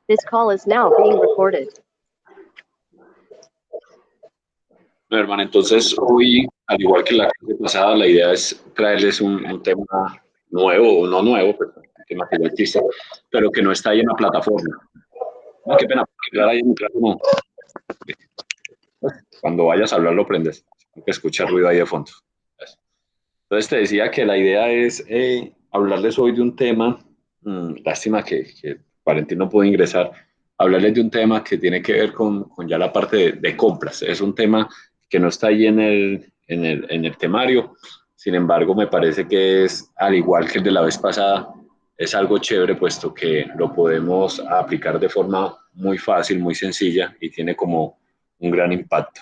This call is now being recorded. Bueno, hermano, entonces hoy, al igual que la clase pasada, la idea es traerles un tema nuevo, o no nuevo, pero un tema que ya existe, pero que no está ahí en la plataforma. No, qué pena, porque claro, ahí en mi clase no. Cuando vayas a hablar lo prendes, que escucha ruido ahí de fondo. Entonces te decía que la idea es hablarles hoy de un tema, lástima que Valentín no pudo ingresar, hablarles de un tema que tiene que ver con ya la parte de compras. Es un tema que no está ahí en el temario, sin embargo me parece que es, al igual que el de la vez pasada, es algo chévere puesto que lo podemos aplicar de forma muy fácil, muy sencilla y tiene como un gran impacto.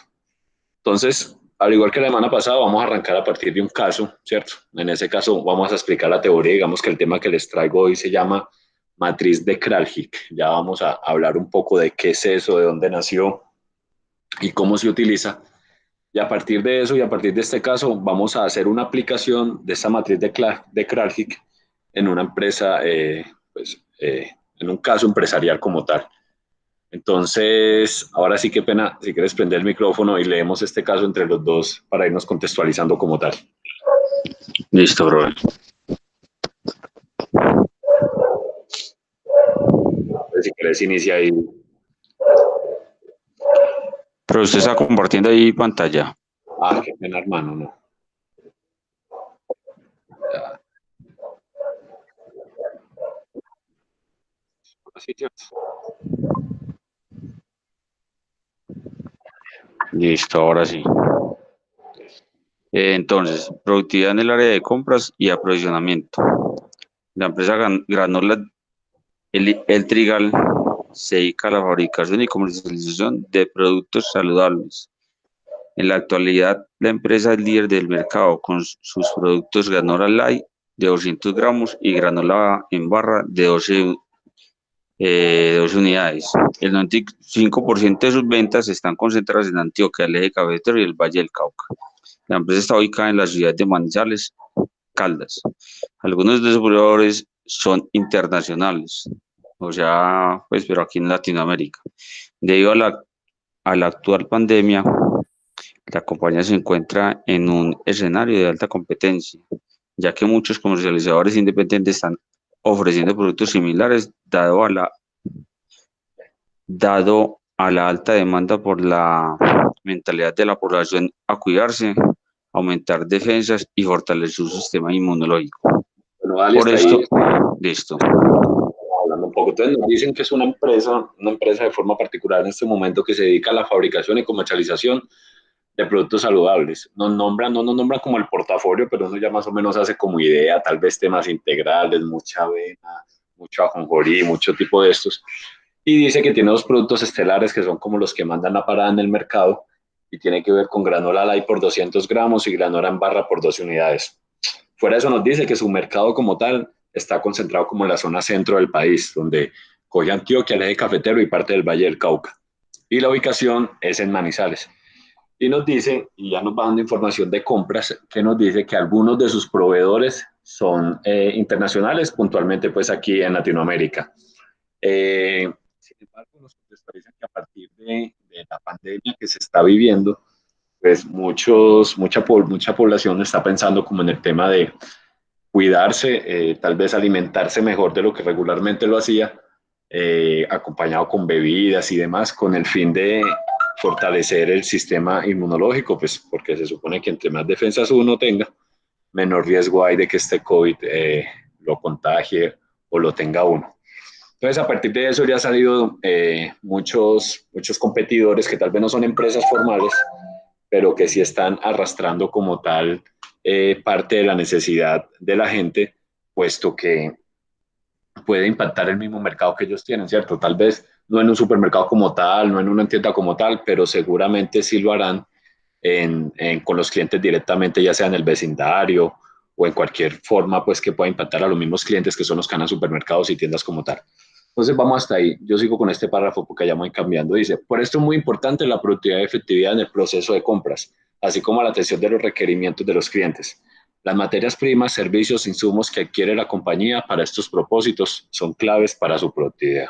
Entonces, al igual que la semana pasada, vamos a arrancar a partir de un caso, ¿cierto? En ese caso vamos a explicar la teoría, digamos que el tema que les traigo hoy se llama matriz de Kraljic. Ya vamos a hablar un poco de qué es eso, de dónde nació y cómo se utiliza. Y a partir de eso y a partir de este caso, vamos a hacer una aplicación de esta matriz de Kraljic en una empresa, en un caso empresarial como tal. Entonces, ahora sí, qué pena, si quieres prender el micrófono y leemos este caso entre los dos para irnos contextualizando como tal. Listo, bro. Si quieres, inicia ahí. Pero usted está compartiendo ahí pantalla. Ah, qué pena, hermano, no. Ya. Así, ¿cierto? Listo, ahora sí. Entonces, productividad en el área de compras y aprovisionamiento. La empresa Granola El Trigal se dedica a la fabricación y comercialización de productos saludables. En la actualidad, la empresa es líder del mercado con sus productos Granola Light de 200 gramos y Granola en barra de 12 unidades. El 95% de sus ventas están concentradas en Antioquia, el eje cafetero y el Valle del Cauca. La empresa está ubicada en la ciudad de Manizales, Caldas. Algunos de sus proveedores son internacionales, o sea, pues, pero aquí en Latinoamérica. Debido a la actual pandemia, la compañía se encuentra en un escenario de alta competencia, ya que muchos comercializadores independientes están ofreciendo productos similares dado a la alta demanda por la mentalidad de la población a cuidarse, aumentar defensas y fortalecer su sistema inmunológico. Bueno, dale, Por está esto, ahí. listo. Hablando un poco. Entonces nos dicen que es una empresa de forma particular en este momento que se dedica a la fabricación y comercialización de productos saludables. No nos nombran como el portafolio, pero uno ya más o menos hace como idea, tal vez temas integrales, mucha avena, mucho ajonjolí, mucho tipo de estos. Y dice que tiene dos productos estelares que son como los que mandan la parada en el mercado y tiene que ver con granola light por 200 gramos y granola en barra por 12 unidades. Fuera de eso nos dice que su mercado como tal está concentrado como en la zona centro del país, donde coge Antioquia, el eje cafetero y parte del Valle del Cauca. Y la ubicación es en Manizales. Y nos dice, y ya nos va dando información de compras, que nos dice que algunos de sus proveedores son internacionales, puntualmente pues aquí en Latinoamérica. Sin embargo, nos contextualizan que a partir de la pandemia que se está viviendo, pues mucha población está pensando como en el tema de cuidarse, tal vez alimentarse mejor de lo que regularmente lo hacía, acompañado con bebidas y demás, con el fin de fortalecer el sistema inmunológico, pues porque se supone que entre más defensas uno tenga, menor riesgo hay de que este COVID lo contagie o lo tenga uno. Entonces, a partir de eso ya han salido muchos competidores que tal vez no son empresas formales, pero que sí están arrastrando como tal parte de la necesidad de la gente, puesto que puede impactar el mismo mercado que ellos tienen, ¿cierto? Tal vez no en un supermercado como tal, no en una tienda como tal, pero seguramente sí lo harán con los clientes directamente, ya sea en el vecindario o en cualquier forma pues que pueda impactar a los mismos clientes que son los que van a supermercados y tiendas como tal. Entonces vamos hasta ahí. Yo sigo con este párrafo porque ya voy cambiando. Dice, por esto es muy importante la productividad y efectividad en el proceso de compras, así como la atención de los requerimientos de los clientes. Las materias primas, servicios, insumos que adquiere la compañía para estos propósitos son claves para su productividad.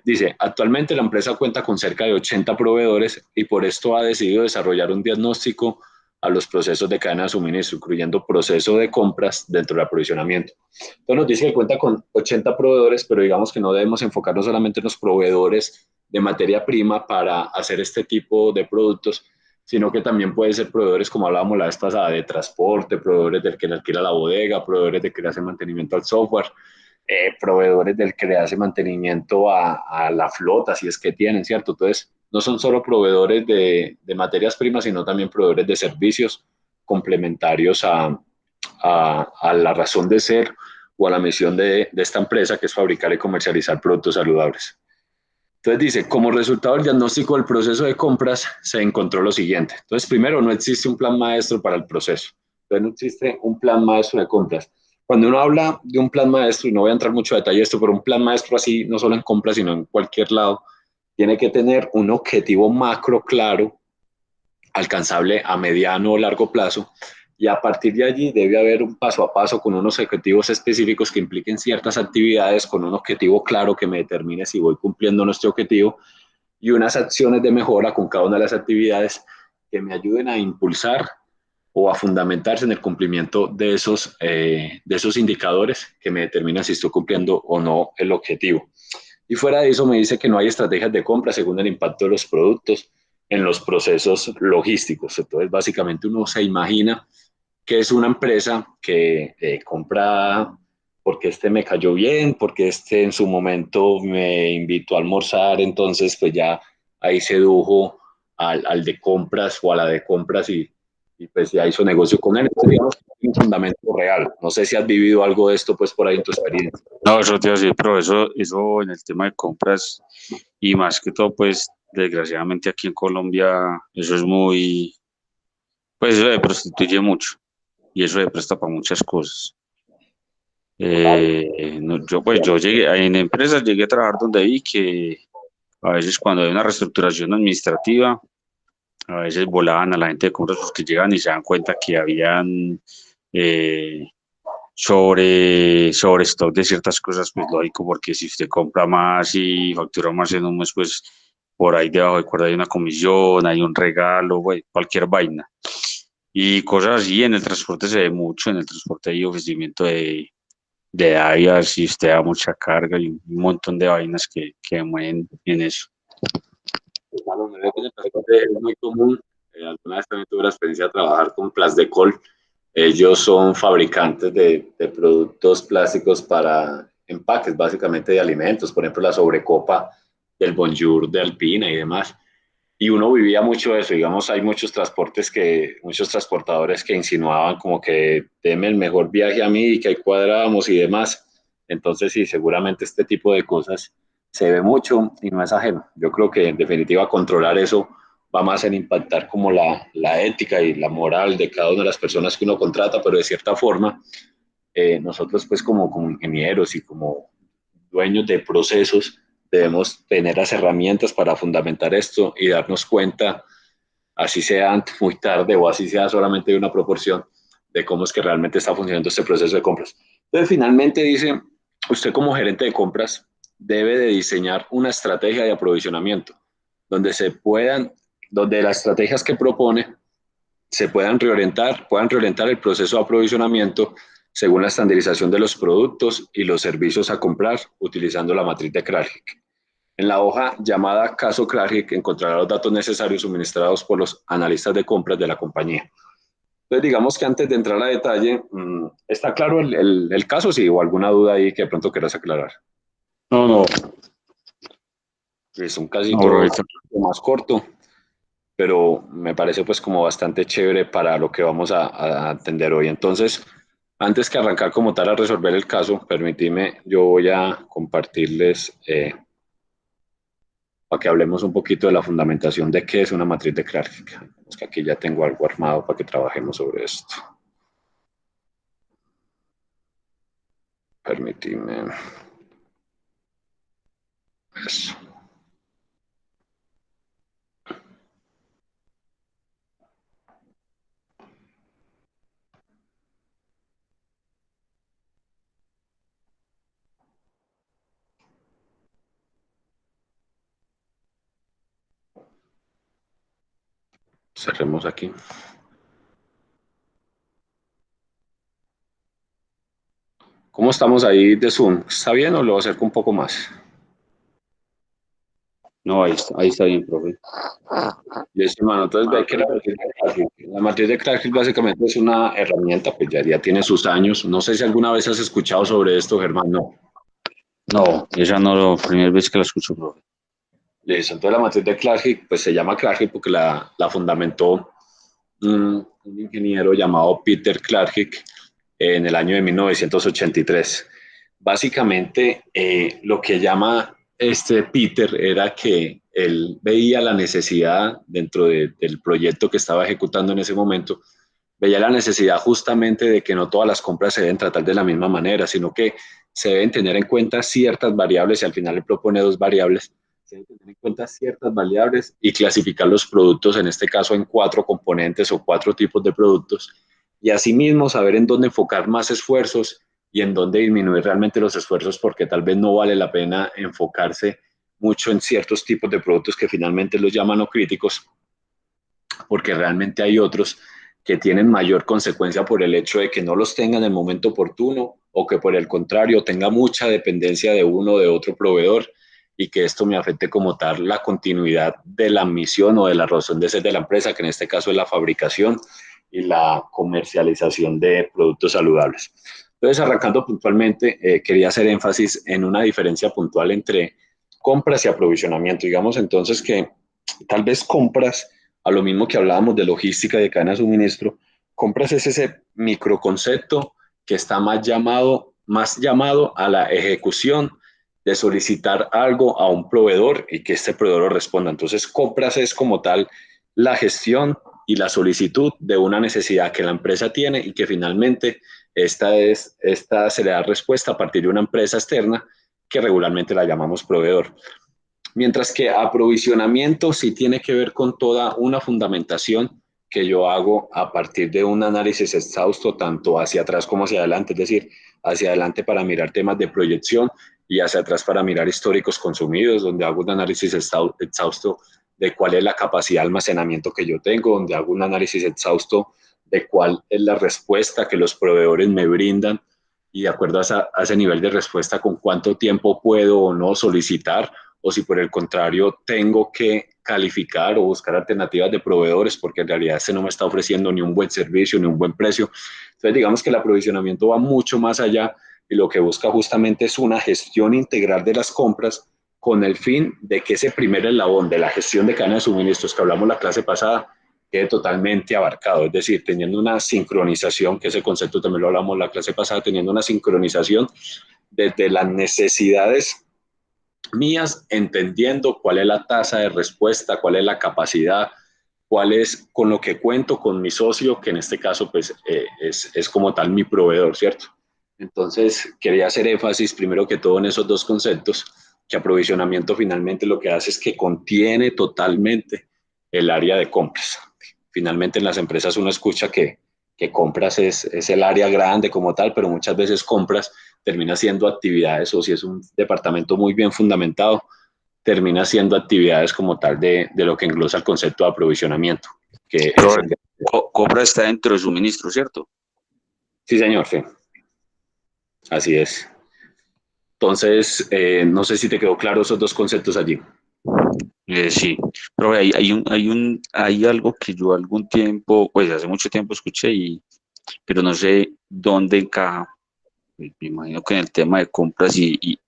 Dice, actualmente la empresa cuenta con cerca de 80 proveedores y por esto ha decidido desarrollar un diagnóstico a los procesos de cadena de suministro, incluyendo proceso de compras dentro del aprovisionamiento. Entonces nos dice que cuenta con 80 proveedores, pero digamos que no debemos enfocarnos solamente en los proveedores de materia prima para hacer este tipo de productos, sino que también puede ser proveedores, como hablábamos la vez pasada, de transporte, proveedores del que le alquila la bodega, proveedores del que le hace mantenimiento al software, proveedores del que le hace mantenimiento a la flota, si es que tienen, ¿cierto? Entonces, no son solo proveedores de materias primas, sino también proveedores de servicios complementarios a la razón de ser o a la misión de esta empresa, que es fabricar y comercializar productos saludables. Entonces dice, como resultado del diagnóstico del proceso de compras, se encontró lo siguiente. Entonces, primero, no existe un plan maestro para el proceso. Entonces, no existe un plan maestro de compras. Cuando uno habla de un plan maestro, y no voy a entrar mucho a detalle esto, pero un plan maestro así, no solo en compras, sino en cualquier lado, tiene que tener un objetivo macro claro, alcanzable a mediano o largo plazo, y a partir de allí debe haber un paso a paso con unos objetivos específicos que impliquen ciertas actividades, con un objetivo claro que me determine si voy cumpliendo nuestro objetivo, y unas acciones de mejora con cada una de las actividades que me ayuden a impulsar o a fundamentarse en el cumplimiento de esos indicadores que me determinan si estoy cumpliendo o no el objetivo. Y fuera de eso me dice que no hay estrategias de compra según el impacto de los productos en los procesos logísticos. Entonces, básicamente uno se imagina que es una empresa que compra porque este me cayó bien, porque este en su momento me invitó a almorzar, entonces pues ya ahí sedujo al de compras o a la de compras y pues ya hizo negocio con él. Entonces, digamos que es un fundamento real. No sé si has vivido algo de esto pues por ahí en tu experiencia. No, eso te iba a decir, pero eso en el tema de compras y más que todo, pues desgraciadamente aquí en Colombia eso es muy, pues eso se prostituye mucho y eso se presta para muchas cosas. Yo llegué, en empresas llegué a trabajar donde vi que a veces cuando hay una reestructuración administrativa, a veces volaban a la gente de compras porque llegan y se dan cuenta que habían eh, sobre stock de ciertas cosas, pues lógico, porque si usted compra más y factura más en un mes, pues por ahí debajo de cuerda hay una comisión, hay un regalo, güey, cualquier vaina. Y cosas así, en el transporte se ve mucho, en el transporte hay ofrecimiento de áreas y usted da mucha carga y un montón de vainas que mueven en eso. Claro, en el transporte es muy común. Alguna vez también tuve la experiencia de trabajar con Plasdecol. Ellos son fabricantes de productos plásticos para empaques, básicamente de alimentos, por ejemplo, la sobrecopa del Bonjour de Alpina y demás. Y uno vivía mucho eso, digamos, hay muchos transportadores que insinuaban como que deme el mejor viaje a mí y que ahí cuadrábamos y demás. Entonces, sí, seguramente este tipo de cosas se ve mucho y no es ajeno. Yo creo que en definitiva controlar eso va más en impactar como la ética y la moral de cada una de las personas que uno contrata, pero de cierta forma, nosotros pues como ingenieros y como dueños de procesos, debemos tener las herramientas para fundamentar esto y darnos cuenta, así sea muy tarde o así sea solamente de una proporción, de cómo es que realmente está funcionando este proceso de compras. Entonces, finalmente dice, usted como gerente de compras debe de diseñar una estrategia de aprovisionamiento donde donde las estrategias que propone se puedan reorientar el proceso de aprovisionamiento según la estandarización de los productos y los servicios a comprar utilizando la matriz de Krajik. En la hoja llamada caso Krajik encontrará los datos necesarios suministrados por los analistas de compras de la compañía. Entonces, digamos que antes de entrar a detalle, ¿está claro el caso? Sí, o alguna duda ahí que de pronto quieras aclarar. No, no, Es un no, casito bro, más corto, pero me parece pues como bastante chévere para lo que vamos a atender hoy. Entonces, antes que arrancar como tal a resolver el caso, permitidme, yo voy a compartirles para que hablemos un poquito de la fundamentación de qué es una matriz de Clark. Es que aquí ya tengo algo armado para que trabajemos sobre esto. Permitidme. Eso. cerremos aquí. ¿Cómo estamos ahí de Zoom? ¿Está bien o lo acerco un poco más? No, ahí está bien, profe. Listo, hermano. Entonces ve que la matriz de Crackhill básicamente es una herramienta, pues ya tiene sus años. No sé si alguna vez has escuchado sobre esto, Germán, no. No, esa no es la primera vez que la escucho, profe. Listo, entonces la matriz de Crackhill, pues se llama Crackhill porque la fundamentó un ingeniero llamado Peter Crackhill en el año de 1983. Básicamente, lo que llama este Peter era que él veía la necesidad dentro del proyecto que estaba ejecutando en ese momento, veía la necesidad justamente de que no todas las compras se deben tratar de la misma manera, sino que se deben tener en cuenta ciertas variables y al final le propone dos variables. Se deben tener en cuenta ciertas variables y clasificar los productos, en este caso en 4 componentes o 4 tipos de productos, y asimismo saber en dónde enfocar más esfuerzos y en dónde disminuir realmente los esfuerzos, porque tal vez no vale la pena enfocarse mucho en ciertos tipos de productos que finalmente los llaman no críticos, porque realmente hay otros que tienen mayor consecuencia por el hecho de que no los tengan en el momento oportuno o que por el contrario tenga mucha dependencia de uno o de otro proveedor y que esto me afecte como tal la continuidad de la misión o de la razón de ser de la empresa, que en este caso es la fabricación y la comercialización de productos saludables. Entonces, arrancando puntualmente, quería hacer énfasis en una diferencia puntual entre compras y aprovisionamiento. Digamos entonces que tal vez compras, a lo mismo que hablábamos de logística y de cadena de suministro, compras es ese microconcepto que está más llamado a la ejecución de solicitar algo a un proveedor y que este proveedor lo responda. Entonces, compras es como tal la gestión y la solicitud de una necesidad que la empresa tiene y que finalmente esta se le da respuesta a partir de una empresa externa que regularmente la llamamos proveedor. Mientras que aprovisionamiento sí tiene que ver con toda una fundamentación que yo hago a partir de un análisis exhausto, tanto hacia atrás como hacia adelante, es decir, hacia adelante para mirar temas de proyección y hacia atrás para mirar históricos consumidos, donde hago un análisis exhausto de cuál es la capacidad de almacenamiento que yo tengo, donde hago un análisis exhausto de cuál es la respuesta que los proveedores me brindan y de acuerdo a ese nivel de respuesta, con cuánto tiempo puedo o no solicitar, o si por el contrario tengo que calificar o buscar alternativas de proveedores porque en realidad este no me está ofreciendo ni un buen servicio ni un buen precio. Entonces digamos que el aprovisionamiento va mucho más allá y lo que busca justamente es una gestión integral de las compras con el fin de que ese primer eslabón de la gestión de cadena de suministros que hablamos la clase pasada quede totalmente abarcado, es decir, teniendo una sincronización, que ese concepto también lo hablamos la clase pasada, teniendo una sincronización desde las necesidades mías, entendiendo cuál es la tasa de respuesta, cuál es la capacidad, cuál es con lo que cuento con mi socio, que en este caso pues es como tal mi proveedor, ¿cierto? Entonces quería hacer énfasis primero que todo en esos dos conceptos, que aprovisionamiento finalmente lo que hace es que contiene totalmente el área de compras. Finalmente en las empresas uno escucha que compras es el área grande como tal, pero muchas veces compras termina siendo actividades, o si es un departamento muy bien fundamentado, termina siendo actividades como tal de lo que englosa el concepto de aprovisionamiento. Que Pero es el de... compra está dentro de suministro, ¿cierto? Sí, señor, sí. Así es. Entonces, no sé si te quedó claro esos dos conceptos allí. Sí, pero hay algo que yo algún tiempo, pues hace mucho tiempo escuché, pero no sé dónde encaja. Me imagino que en el tema de compras y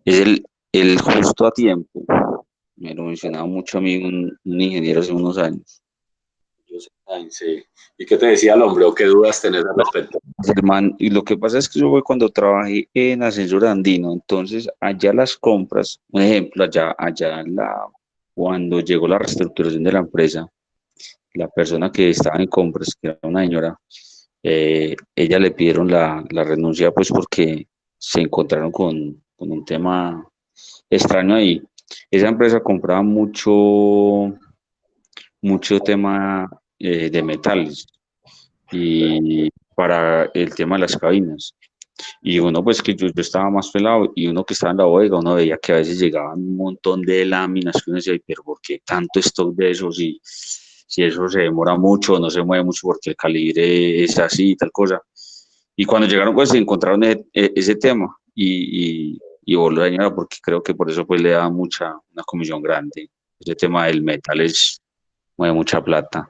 es el justo a tiempo. Me lo mencionaba mucho a mí un ingeniero hace unos años. Yo sé, ay, sí. ¿Y qué te decía el hombre o qué dudas tenés al respecto? Germán, y lo que pasa es que yo fue cuando trabajé en Ascensor Andino, entonces allá las compras, un ejemplo, cuando llegó la reestructuración de la empresa, la persona que estaba en compras, que era una señora, ella le pidieron la renuncia pues porque se encontraron con un tema extraño ahí. Esa empresa compraba mucho tema de metales y para el tema de las cabinas. Y uno, pues que yo estaba más pelado y uno que estaba en la bodega, uno veía que a veces llegaban un montón de láminas que uno decía, pero ¿por qué tanto stock de esos? si eso se demora mucho o no se mueve mucho porque el calibre es así y tal cosa. Y cuando llegaron, pues se encontraron ese tema y volvió a dañar porque creo que por eso pues le da una comisión grande. Ese tema del metal mueve mucha plata.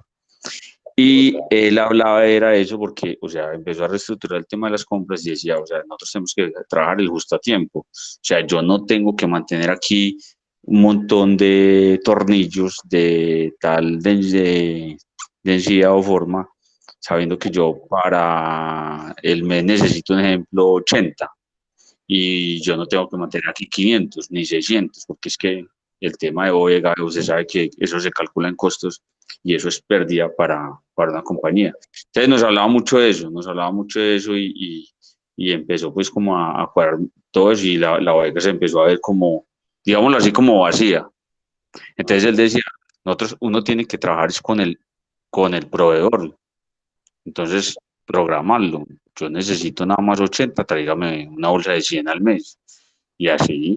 Y él hablaba era eso porque, o sea, empezó a reestructurar el tema de las compras y decía, o sea, nosotros tenemos que trabajar el justo a tiempo. O sea, yo no tengo que mantener aquí un montón de tornillos de tal densidad o forma, sabiendo que yo para el mes necesito, un ejemplo, 80 y yo no tengo que mantener aquí 500 ni 600 porque es que el tema de bodega, usted sabe que eso se calcula en costos y eso es pérdida para una compañía. Entonces nos hablaba mucho de eso y empezó pues como a cuadrar todo eso y la bodega se empezó a ver como, digámoslo así, como vacía. Entonces él decía, uno tiene que trabajar es con el proveedor, entonces programarlo. Yo necesito nada más 80, tráigame una bolsa de 100 al mes. Y así,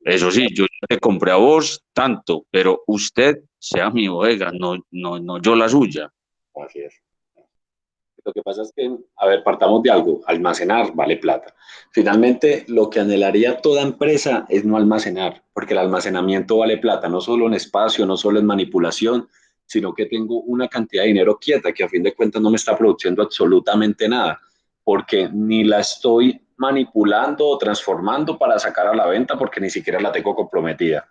eso sí, yo le compré a vos tanto, pero usted sea mi bodega, no yo la suya. Así es. Lo que pasa es que, a ver, partamos de algo, almacenar vale plata. Finalmente, lo que anhelaría toda empresa es no almacenar, porque el almacenamiento vale plata, no solo en espacio, no solo en manipulación, sino que tengo una cantidad de dinero quieta que a fin de cuentas no me está produciendo absolutamente nada, porque ni la estoy manipulando o transformando para sacar a la venta porque ni siquiera la tengo comprometida,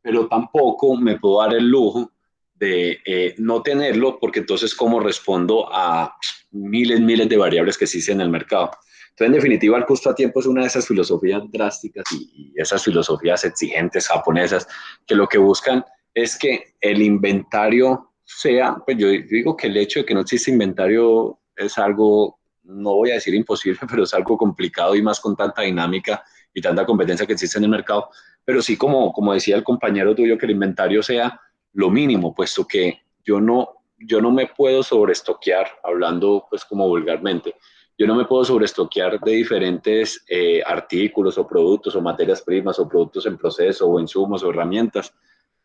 pero tampoco me puedo dar el lujo de no tenerlo, porque entonces cómo respondo a miles de variables que existen en el mercado. Entonces, en definitiva, el costo a tiempo es una de esas filosofías drásticas y esas filosofías exigentes japonesas que lo que buscan es que el inventario sea, pues yo digo que el hecho de que no existe inventario es algo, no voy a decir imposible, pero es algo complicado y más con tanta dinámica y tanta competencia que existe en el mercado, pero sí como decía el compañero tuyo, que el inventario sea lo mínimo, puesto que yo no me puedo sobreestoquear, hablando pues como vulgarmente, yo no me puedo sobreestoquear de diferentes artículos o productos o materias primas o productos en proceso o insumos o herramientas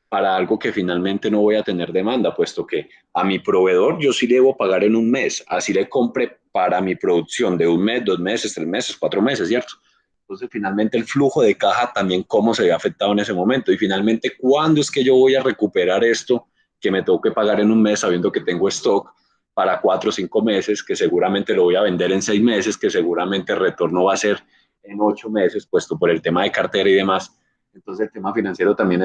para algo que finalmente no voy a tener demanda, puesto que a mi proveedor yo sí debo pagar en un mes, así le compre para mi producción de un mes, 2 meses, 3 meses, 4 meses, ¿cierto? Entonces, finalmente, el flujo de caja también cómo se ve afectado en ese momento. Y finalmente, ¿cuándo es que yo voy a recuperar esto que me tengo que pagar en un mes sabiendo que tengo stock para 4 o 5 meses, que seguramente lo voy a vender en 6 meses, que seguramente el retorno va a ser en 8 meses, puesto por el tema de cartera y demás? Entonces, el tema financiero también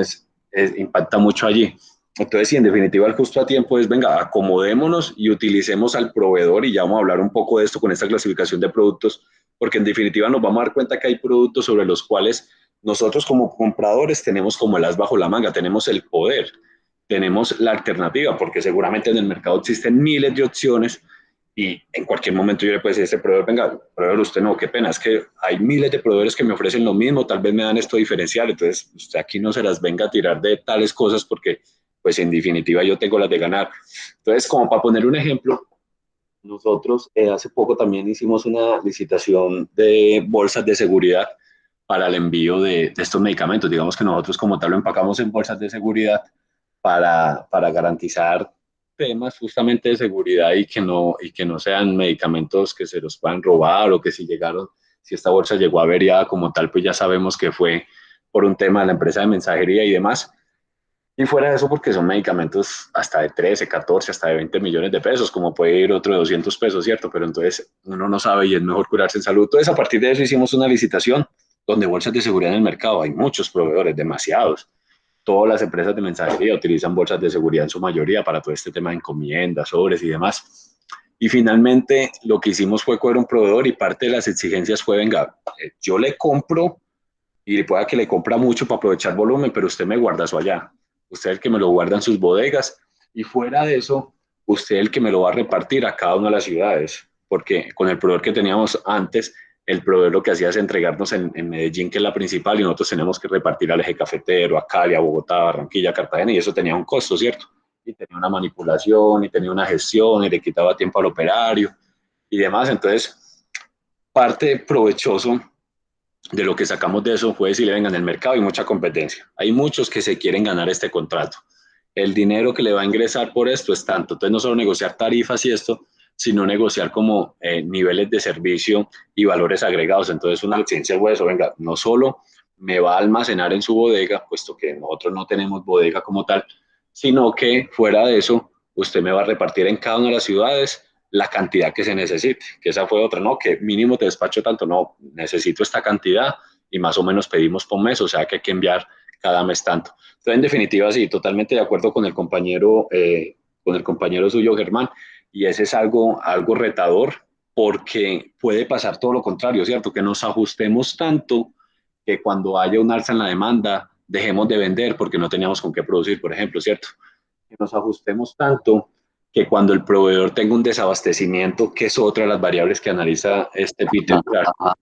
impacta mucho allí. Entonces, sí, en definitiva, el justo a tiempo es, venga, acomodémonos y utilicemos al proveedor, y ya vamos a hablar un poco de esto con esta clasificación de productos, porque en definitiva nos vamos a dar cuenta que hay productos sobre los cuales nosotros como compradores tenemos como el as bajo la manga, tenemos el poder, tenemos la alternativa, porque seguramente en el mercado existen miles de opciones y en cualquier momento yo le puedo decir a este proveedor, venga, proveedor, usted no, qué pena, es que hay miles de proveedores que me ofrecen lo mismo, tal vez me dan esto diferencial, entonces usted aquí no se las venga a tirar de tales cosas porque pues en definitiva yo tengo las de ganar. Entonces, como para poner un ejemplo, nosotros hace poco también hicimos una licitación de bolsas de seguridad para el envío de estos medicamentos. Digamos que nosotros como tal lo empacamos en bolsas de seguridad para garantizar temas justamente de seguridad y que no sean medicamentos que se los puedan robar o que si esta bolsa llegó averiada como tal, pues ya sabemos que fue por un tema de la empresa de mensajería y demás. Y fuera de eso, porque son medicamentos hasta de 13, 14, hasta de 20 millones de pesos, como puede ir otro de 200 pesos, ¿cierto? Pero entonces uno no sabe y es mejor curarse en salud. Entonces, a partir de eso hicimos una licitación donde bolsas de seguridad en el mercado, hay muchos proveedores, demasiados. Todas las empresas de mensajería utilizan bolsas de seguridad en su mayoría para todo este tema de encomiendas, sobres y demás. Y finalmente lo que hicimos fue coger un proveedor y parte de las exigencias fue, venga, yo le compro y pueda que le compra mucho para aprovechar volumen, pero usted me guarda eso allá. Usted es el que me lo guarda en sus bodegas y fuera de eso, usted es el que me lo va a repartir a cada una de las ciudades, porque con el proveedor que teníamos antes, el proveedor lo que hacía es entregarnos en Medellín, que es la principal, y nosotros tenemos que repartir al eje cafetero, a Cali, a Bogotá, a Barranquilla, a Cartagena, y eso tenía un costo, ¿cierto? Y tenía una manipulación, y tenía una gestión, y le quitaba tiempo al operario, y demás. Entonces, parte provechoso de lo que sacamos de eso fue decirle, venga, en el mercado hay mucha competencia, hay muchos que se quieren ganar este contrato. el dinero que le va a ingresar por esto es tanto. Entonces, no solo negociar tarifas y esto, sino negociar como niveles de servicio y valores agregados. Entonces, una licencia de hueso, venga, no solo me va a almacenar en su bodega, puesto que nosotros no tenemos bodega como tal, sino que fuera de eso, usted me va a repartir en cada una de las ciudades la cantidad que se necesite, que esa fue otra, ¿no? Que mínimo te despacho tanto, no, necesito esta cantidad y más o menos pedimos por mes, o sea que hay que enviar cada mes tanto. Entonces, en definitiva, sí, totalmente de acuerdo con el compañero suyo, Germán, y ese es algo retador porque puede pasar todo lo contrario, ¿cierto? Que nos ajustemos tanto que cuando haya un alza en la demanda, dejemos de vender porque no teníamos con qué producir, por ejemplo, ¿cierto? Que nos ajustemos tanto que cuando el proveedor tenga un desabastecimiento, que es otra de las variables que analiza este Peter Clark.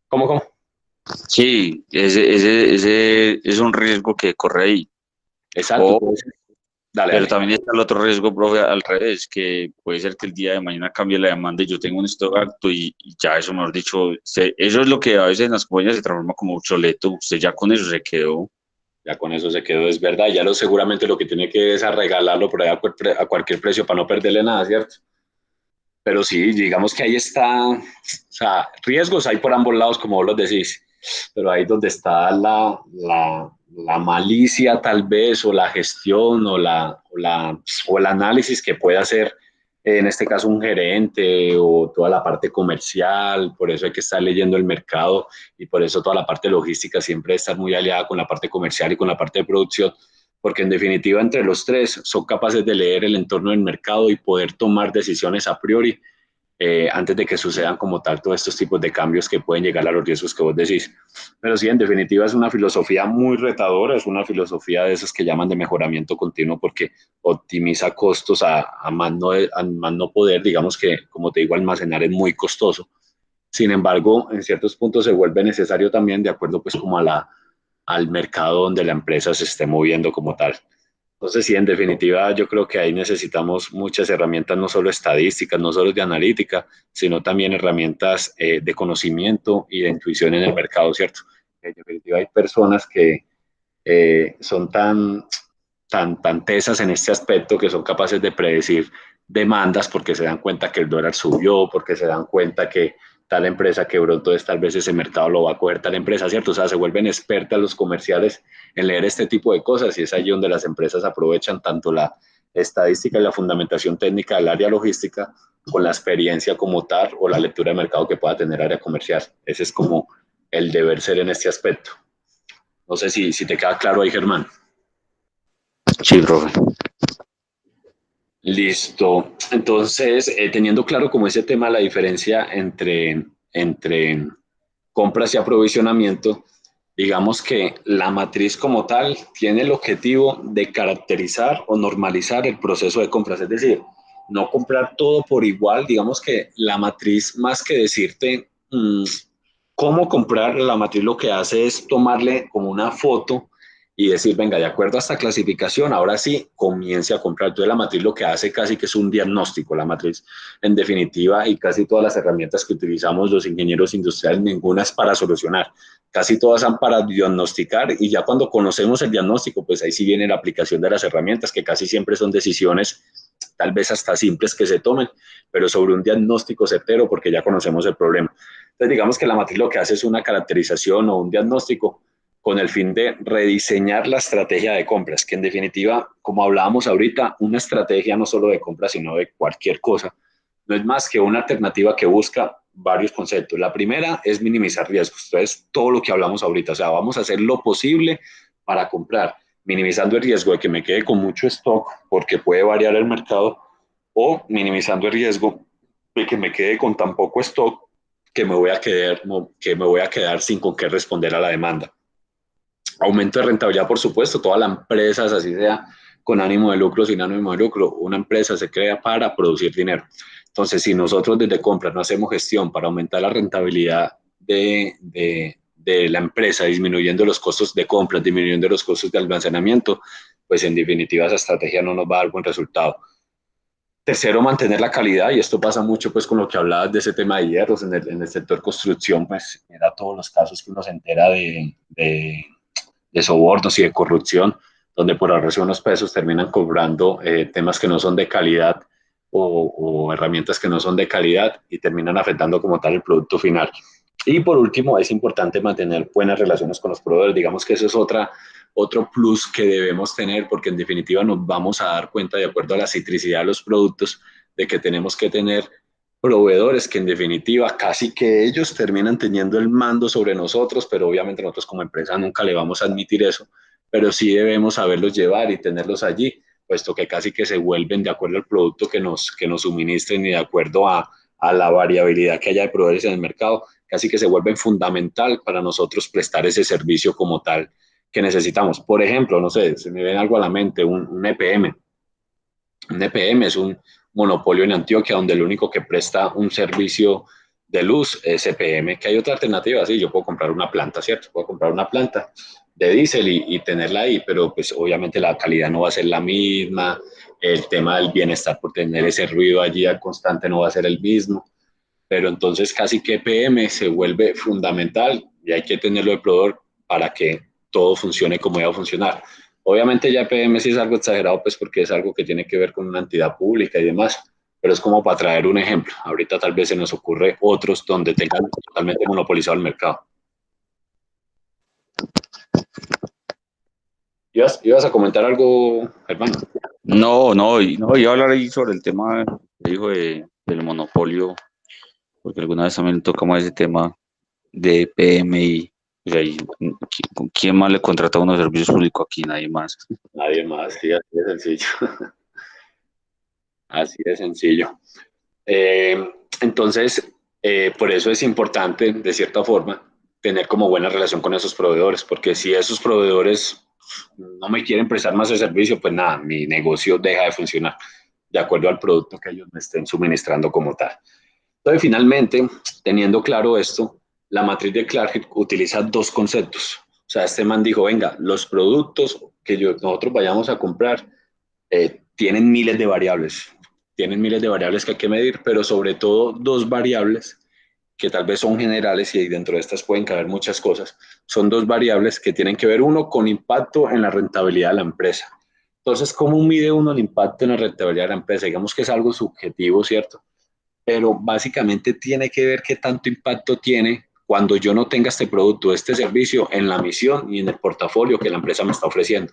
¿Cómo? Sí, ese es un riesgo que corre ahí. Exacto. O, dale. pero también está el otro riesgo, profe, al revés, que puede ser que el día de mañana cambie la demanda y yo tengo un stock alto y ya eso, mejor dicho, eso es lo que a veces en las compañías se transforma como obsoleto. Usted ya con eso se quedó. Ya con eso se quedó, es verdad. Ya seguramente lo que tiene que es a regalarlo por ahí a cualquier precio para no perderle nada, ¿cierto? Pero sí, digamos que ahí está, o sea, riesgos hay por ambos lados, como vos los decís, pero ahí donde está la malicia tal vez, o la gestión, o el análisis que puede hacer, en este caso un gerente, o toda la parte comercial. Por eso hay que estar leyendo el mercado, y por eso toda la parte logística siempre estar muy aliada con la parte comercial y con la parte de producción, porque en definitiva entre los tres son capaces de leer el entorno del mercado y poder tomar decisiones a priori, antes de que sucedan como tal todos estos tipos de cambios que pueden llegar a los riesgos que vos decís. Pero sí, en definitiva es una filosofía muy retadora, es una filosofía de esas que llaman de mejoramiento continuo, porque optimiza costos a más no poder. Digamos que, como te digo, almacenar es muy costoso. Sin embargo, en ciertos puntos se vuelve necesario también, de acuerdo pues como al mercado donde la empresa se esté moviendo como tal. Entonces, sí, en definitiva, yo creo que ahí necesitamos muchas herramientas, no solo estadísticas, no solo de analítica, sino también herramientas de conocimiento y de intuición en el mercado, ¿cierto? En definitiva, hay personas que son tan tesas en este aspecto, que son capaces de predecir demandas porque se dan cuenta que el dólar subió, porque se dan cuenta que tal empresa quebró, entonces tal vez ese mercado lo va a coger tal empresa, ¿cierto? O sea, se vuelven expertas los comerciales en leer este tipo de cosas, y es allí donde las empresas aprovechan tanto la estadística y la fundamentación técnica del área logística con la experiencia como tal o la lectura de mercado que pueda tener área comercial. Ese es como el deber ser en este aspecto. No sé si te queda claro ahí, Germán. Sí, profe. Listo. Entonces, teniendo claro como ese tema, la diferencia entre compras y aprovisionamiento, digamos que la matriz como tal tiene el objetivo de caracterizar o normalizar el proceso de compras, es decir, no comprar todo por igual. Digamos que la matriz, más que decirte cómo comprar, la matriz lo que hace es tomarle como una foto y decir, venga, de acuerdo a esta clasificación, ahora sí, comience a comprar. Entonces la matriz lo que hace casi que es un diagnóstico. La matriz, en definitiva, y casi todas las herramientas que utilizamos los ingenieros industriales, ninguna es para solucionar. Casi todas son para diagnosticar, y ya cuando conocemos el diagnóstico, pues ahí sí viene la aplicación de las herramientas, que casi siempre son decisiones, tal vez hasta simples, que se tomen, pero sobre un diagnóstico certero, porque ya conocemos el problema. Entonces digamos que la matriz lo que hace es una caracterización o un diagnóstico con el fin de rediseñar la estrategia de compras, que en definitiva, como hablábamos ahorita, una estrategia no solo de compras, sino de cualquier cosa, no es más que una alternativa que busca varios conceptos. La primera es minimizar riesgos. Entonces, todo lo que hablamos ahorita, o sea, vamos a hacer lo posible para comprar, minimizando el riesgo de que me quede con mucho stock, porque puede variar el mercado, o minimizando el riesgo de que me quede con tan poco stock que me voy a quedar sin con qué responder a la demanda. Aumento de rentabilidad, por supuesto. Todas las empresas, así sea con ánimo de lucro, sin ánimo de lucro, una empresa se crea para producir dinero. Entonces, si nosotros desde compras no hacemos gestión para aumentar la rentabilidad de la empresa, disminuyendo los costos de compras, disminuyendo los costos de almacenamiento, pues en definitiva esa estrategia no nos va a dar buen resultado. Tercero, mantener la calidad, y esto pasa mucho pues con lo que hablabas de ese tema de hierros en el sector construcción. Pues era todos los casos que uno se entera de sobornos y de corrupción. donde por ahorrarse unos pesos terminan cobrando temas que no son de calidad o herramientas que no son de calidad y terminan afectando como tal el producto final. Y por último, es importante mantener buenas relaciones con los proveedores. Digamos que eso es otro plus que debemos tener, porque en definitiva nos vamos a dar cuenta, de acuerdo a la citricidad de los productos, de que tenemos que tener proveedores que en definitiva casi que ellos terminan teniendo el mando sobre nosotros, pero obviamente nosotros como empresa nunca le vamos a admitir eso, pero sí debemos saberlos llevar y tenerlos allí, puesto que casi que se vuelven de acuerdo al producto que nos suministren y de acuerdo a la variabilidad que haya de proveedores en el mercado, casi que se vuelven fundamental para nosotros prestar ese servicio como tal que necesitamos. Por ejemplo, no sé, se me viene algo a la mente, un EPM. Un EPM es un monopolio en Antioquia donde el único que presta un servicio de luz es EPM, que hay otra alternativa, sí, yo puedo comprar una planta, ¿cierto? Puedo comprar una planta de diésel y tenerla ahí, pero pues obviamente la calidad no va a ser la misma, el tema del bienestar por tener ese ruido allí al constante no va a ser el mismo, pero entonces casi que EPM se vuelve fundamental y hay que tenerlo de proveedor para que todo funcione como debe funcionar. Obviamente ya EPM sí es algo exagerado, pues porque es algo que tiene que ver con una entidad pública y demás, pero es como para traer un ejemplo. Ahorita tal vez se nos ocurre otros donde tengan totalmente monopolizado el mercado. ¿Ibas a comentar algo, hermano? No, iba a hablar ahí sobre el tema que dijo del monopolio, porque alguna vez también tocamos ese tema de PMI. O sea, ¿quién más le contrata unos servicios públicos aquí? Nadie más. Nadie más, sí, así de sencillo. Así de sencillo. Entonces, por eso es importante, de cierta forma, tener como buena relación con esos proveedores, porque si esos proveedores no me quieren prestar más el servicio, pues nada, mi negocio deja de funcionar de acuerdo al producto que ellos me estén suministrando como tal. Entonces, finalmente, teniendo claro esto, la matriz de Clark utiliza dos conceptos. O sea, este man dijo, venga, los productos que nosotros vayamos a comprar tienen miles de variables que hay que medir, pero sobre todo dos variables que tal vez son generales y dentro de estas pueden caber muchas cosas. Son dos variables que tienen que ver uno con impacto en la rentabilidad de la empresa. Entonces, ¿cómo mide uno el impacto en la rentabilidad de la empresa? Digamos que es algo subjetivo, ¿cierto? Pero básicamente tiene que ver qué tanto impacto tiene cuando yo no tenga este producto, este servicio en la misión y en el portafolio que la empresa me está ofreciendo.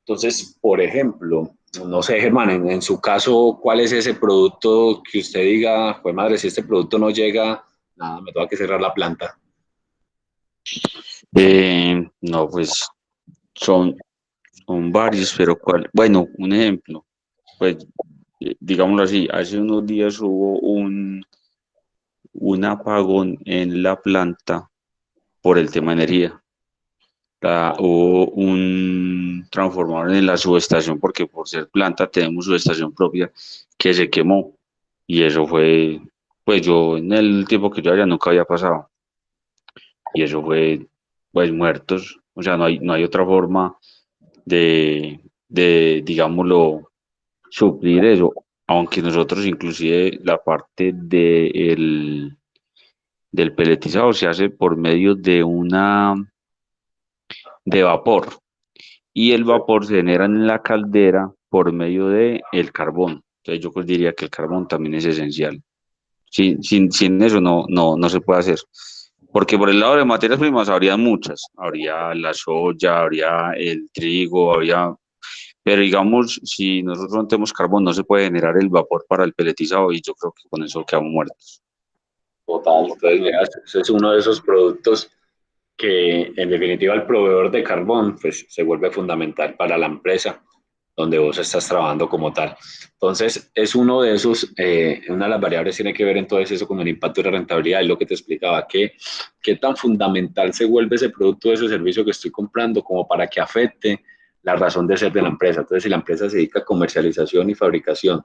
Entonces, por ejemplo, no sé, Germán, en su caso, ¿cuál es ese producto que usted diga, pues madre, si este producto no llega, nada, me tengo que cerrar la planta? No, pues son, son varios, pero ¿cuál? Bueno, un ejemplo, pues digámoslo así, hace unos días hubo un apagón en la planta por el tema de energía. Hubo un transformador en la subestación porque por ser planta tenemos subestación propia que se quemó y eso fue, pues yo en el tiempo que yo allá nunca había pasado y eso fue pues muertos, o sea, no hay otra forma digámoslo, suplir eso, aunque nosotros inclusive la parte del peletizado se hace por medio de vapor y el vapor se genera en la caldera por medio de el carbón. Entonces yo pues diría que el carbón también es esencial. Sin eso no se puede hacer. Porque por el lado de materias primas habría muchas. Habría la soya, habría el trigo, habría... Pero digamos, si nosotros no tenemos carbón, no se puede generar el vapor para el peletizado y yo creo que con eso quedamos muertos. Total, entonces, mira, ese es uno de esos productos que en definitiva el proveedor de carbón pues se vuelve fundamental para la empresa donde vos estás trabajando como tal. Entonces es uno de esos, una de las variables tiene que ver entonces eso con el impacto de la rentabilidad y lo que te explicaba, qué tan fundamental se vuelve ese producto, ese servicio que estoy comprando como para que afecte la razón de ser de la empresa. Entonces si la empresa se dedica a comercialización y fabricación